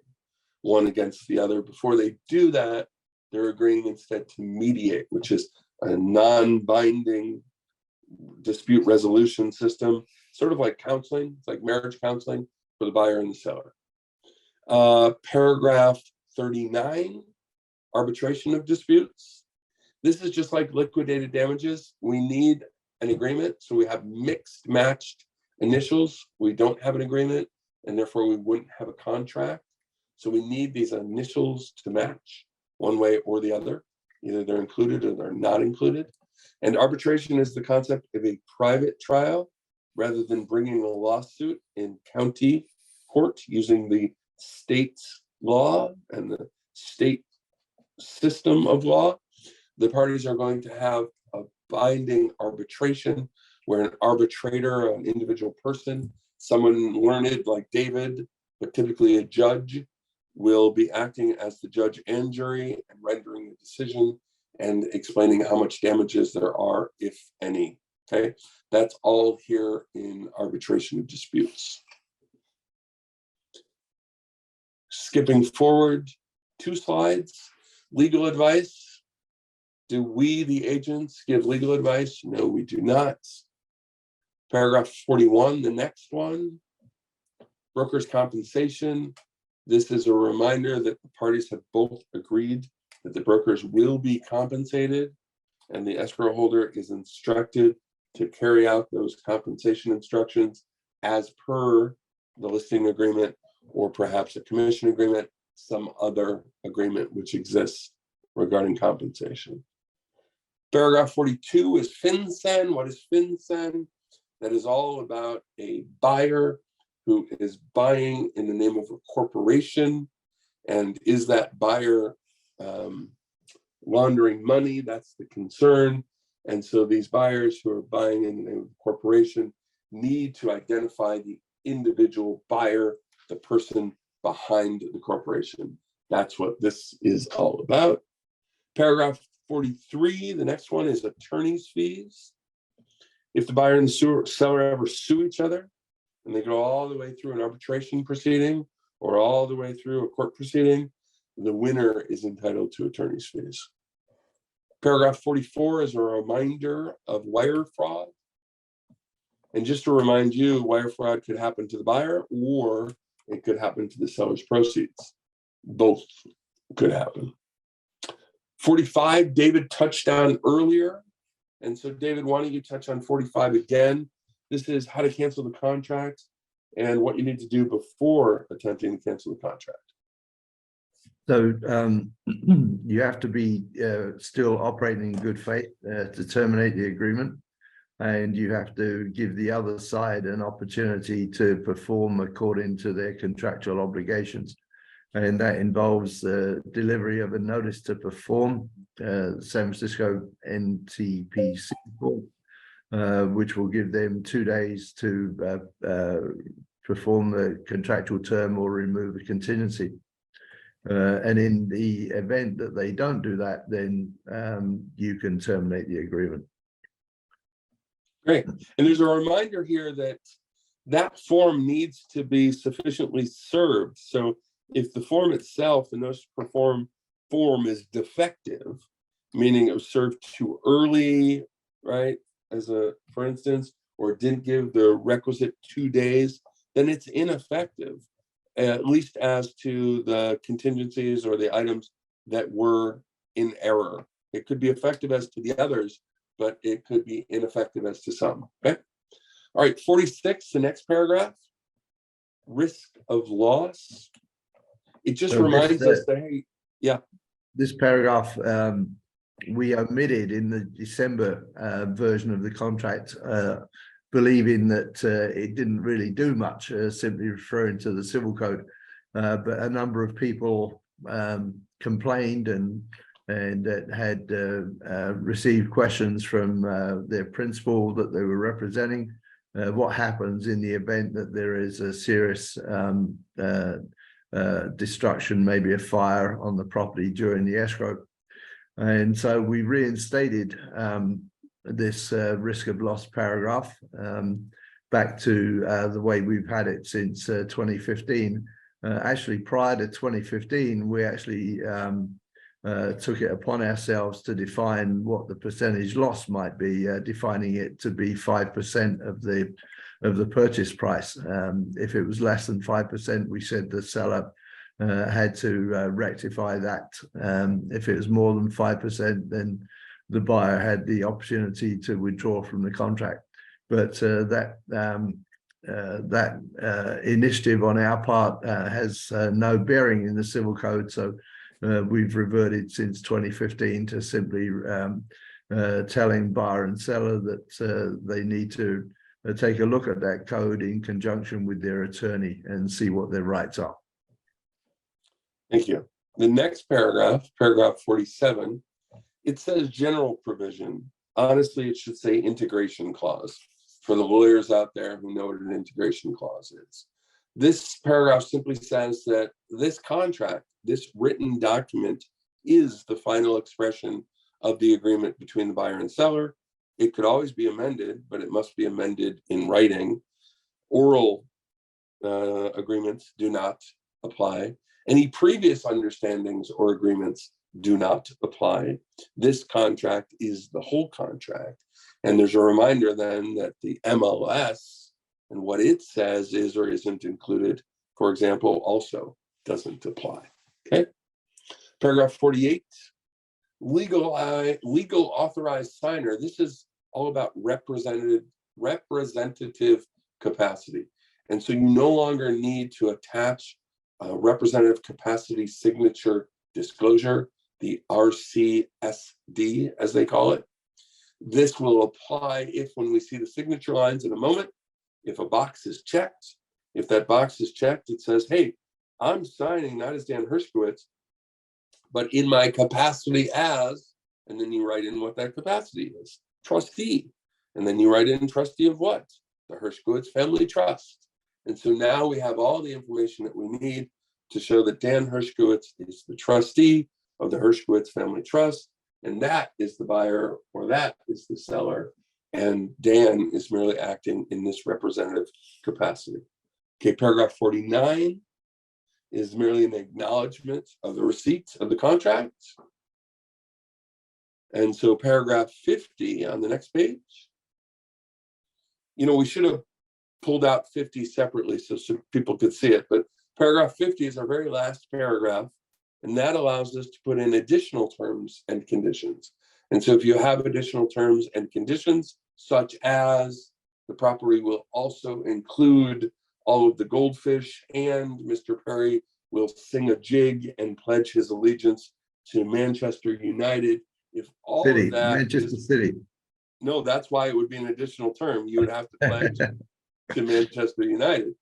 one against the other, before they do that, they're agreeing instead to mediate, which is a non-binding dispute resolution system, sort of like counseling. It's like marriage counseling for the buyer and the seller. Paragraph 39, arbitration of disputes. This is just like liquidated damages. We need an agreement. So we have mixed matched initials. We don't have an agreement, and therefore we wouldn't have a contract. So we need these initials to match one way or the other. Either they're included or they're not included. And arbitration is the concept of a private trial rather than bringing a lawsuit in county court using the state's law and the state system of law. The parties are going to have a binding arbitration where an arbitrator, an individual person, someone learned like David, but typically a judge, will be acting as the judge and jury and rendering a decision and explaining how much damages there are, if any. Okay, that's all here in arbitration of disputes. Skipping forward 2 slides, legal advice. Do we, the agents, give legal advice? No, we do not. Paragraph 41, the next one, broker's compensation. This is a reminder that the parties have both agreed that the brokers will be compensated, and the escrow holder is instructed to carry out those compensation instructions as per the listing agreement, or perhaps a commission agreement, some other agreement which exists regarding compensation. Paragraph 42 is FinCEN. What is FinCEN? That is all about a buyer who is buying in the name of a corporation, and is that buyer laundering money? That's the concern. And so these buyers who are buying in the name of a corporation need to identify the individual buyer, the person behind the corporation. That's what this is all about. Paragraph 43, the next one is attorney's fees. If the buyer and the seller ever sue each other, and they go all the way through an arbitration proceeding or all the way through a court proceeding, the winner is entitled to attorney's fees. Paragraph 44 is a reminder of wire fraud. And just to remind you, wire fraud could happen to the buyer or it could happen to the seller's proceeds. Both could happen. 45, David touched on earlier. And so David, why don't you touch on 45 again? This is how to cancel the contract and what you need to do before attempting to cancel the contract. So you have to be still operating in good faith to terminate the agreement, and you have to give the other side an opportunity to perform according to their contractual obligations. And that involves the delivery of a notice to perform, San Francisco NTPC form, which will give them 2 days to perform the contractual term or remove a contingency. And in the event that they don't do that, then you can terminate the agreement. Great. And there's a reminder here that that form needs to be sufficiently served. So if the form itself, the notice to perform form, is defective, meaning it was served too early, right, for instance, or didn't give the requisite 2 days, then it's ineffective, at least as to the contingencies or the items that were in error. It could be effective as to the others, but it could be ineffective as to some. Okay. All right, 46, the next paragraph, risk of loss. It just reminds us that, hey, yeah. This paragraph we omitted in the December version of the contract, believing that it didn't really do much, simply referring to the civil code. But a number of people complained and had received questions from their principal that they were representing, what happens in the event that there is a serious destruction, maybe a fire on the property during the escrow. And so we reinstated this risk of loss paragraph back to the way we've had it since 2015. Actually, prior to 2015, we actually took it upon ourselves to define what the percentage loss might be, defining it to be 5% of the purchase price. If it was less than 5%, we said the seller had to rectify that. If it was more than 5%, then the buyer had the opportunity to withdraw from the contract. But that initiative on our part has no bearing in the civil code. So we've reverted since 2015 to simply telling buyer and seller that they need to take a look at that code in conjunction with their attorney and see what their rights are. Thank you. The next paragraph, paragraph 47, it says general provision. Honestly, it should say integration clause for the lawyers out there who know what an integration clause is. This paragraph simply says that this contract, this written document, is the final expression of the agreement between the buyer and seller. It could always be amended, but it must be amended in writing. Oral agreements do not apply. Any previous understandings or agreements do not apply. This contract is the whole contract. And there's a reminder then that the MLS and what it says is or isn't included, for example, also doesn't apply. Okay. Paragraph 48, legal authorized signer. This is all about representative capacity. And so you no longer need to attach a representative capacity signature disclosure, the RCSD, as they call it. This will apply if, when we see the signature lines in a moment, if a box is checked, if that box is checked, it says, hey, I'm signing not as Dan Hershkowitz, but in my capacity as, and then you write in what that capacity is, trustee. And then you write in trustee of what? The Hershkowitz Family Trust. And so now we have all the information that we need to show that Dan Hershkowitz is the trustee of the Hershkowitz Family Trust, and that is the buyer or that is the seller, and Dan is merely acting in this representative capacity. Okay, paragraph 49 is merely an acknowledgement of the receipt of the contract. And so paragraph 50 on the next page, you know, we should have pulled out 50 separately so people could see it, but paragraph 50 is our very last paragraph, and that allows us to put in additional terms and conditions. And so if you have additional terms and conditions, such as the property will also include all of the goldfish, and Mr. Parry will sing a jig and pledge his allegiance to Manchester United. If all City, of that Manchester City. No, that's why it would be an additional term. You would have to pledge to Manchester United.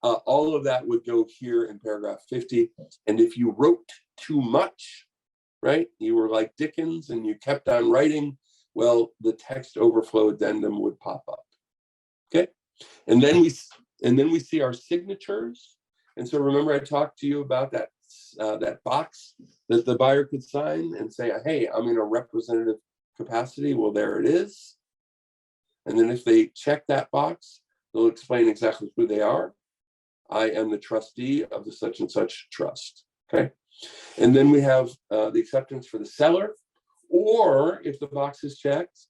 All of that would go here in paragraph 50. And if you wrote too much, right, you were like Dickens and you kept on writing, well, the text overflow addendum would pop up. Okay, and then we see our signatures. And so remember, I talked to you about that that box that the buyer could sign and say, hey, I'm in a representative capacity. Well, there it is. And then if they check that box, they'll explain exactly who they are. I am the trustee of the such and such trust. Okay. And then we have the acceptance for the seller, or if the box is checked,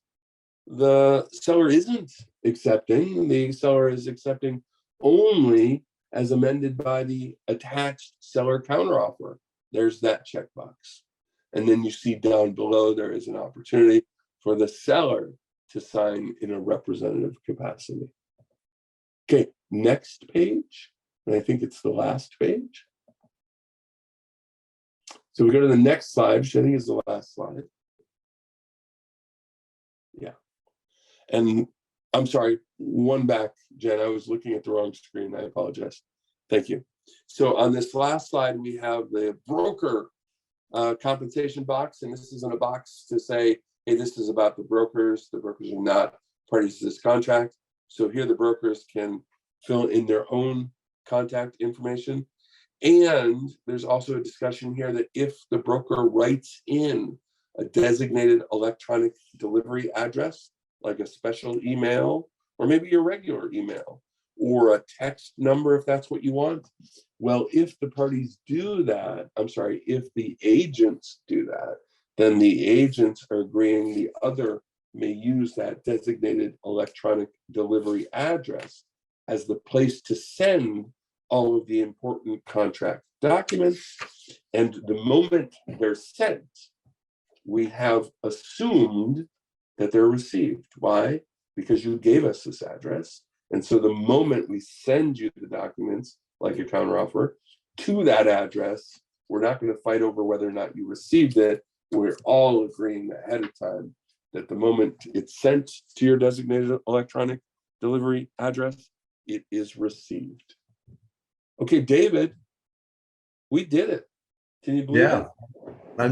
the seller isn't accepting, the seller is accepting only as amended by the attached seller counteroffer. There's that checkbox. And then you see down below, there is an opportunity for the seller to sign in a representative capacity. Okay, next page. And I think it's the last page. So we go to the next slide, which I think is the last slide. Yeah. And I'm sorry, one back, Jen. I was looking at the wrong screen. I apologize. Thank you. So on this last slide, we have the broker compensation box. And this isn't a box to say, hey, this is about the brokers. The brokers are not parties to this contract. So here the brokers can fill in their own contact information. And there's also a discussion here that if the broker writes in a designated electronic delivery address, like a special email, or maybe your regular email, or a text number, if that's what you want. Well, if the parties do that, if the agents do that, then the agents are agreeing the other may use that designated electronic delivery address as the place to send all of the important contract documents. And the moment they're sent, we have assumed that they're received. Why? Because you gave us this address. And so the moment we send you the documents, like your counteroffer, to that address, we're not going to fight over whether or not you received it. We're all agreeing ahead of time that the moment it's sent to your designated electronic delivery address, it is received. Okay, David, we did it. Can you believe it?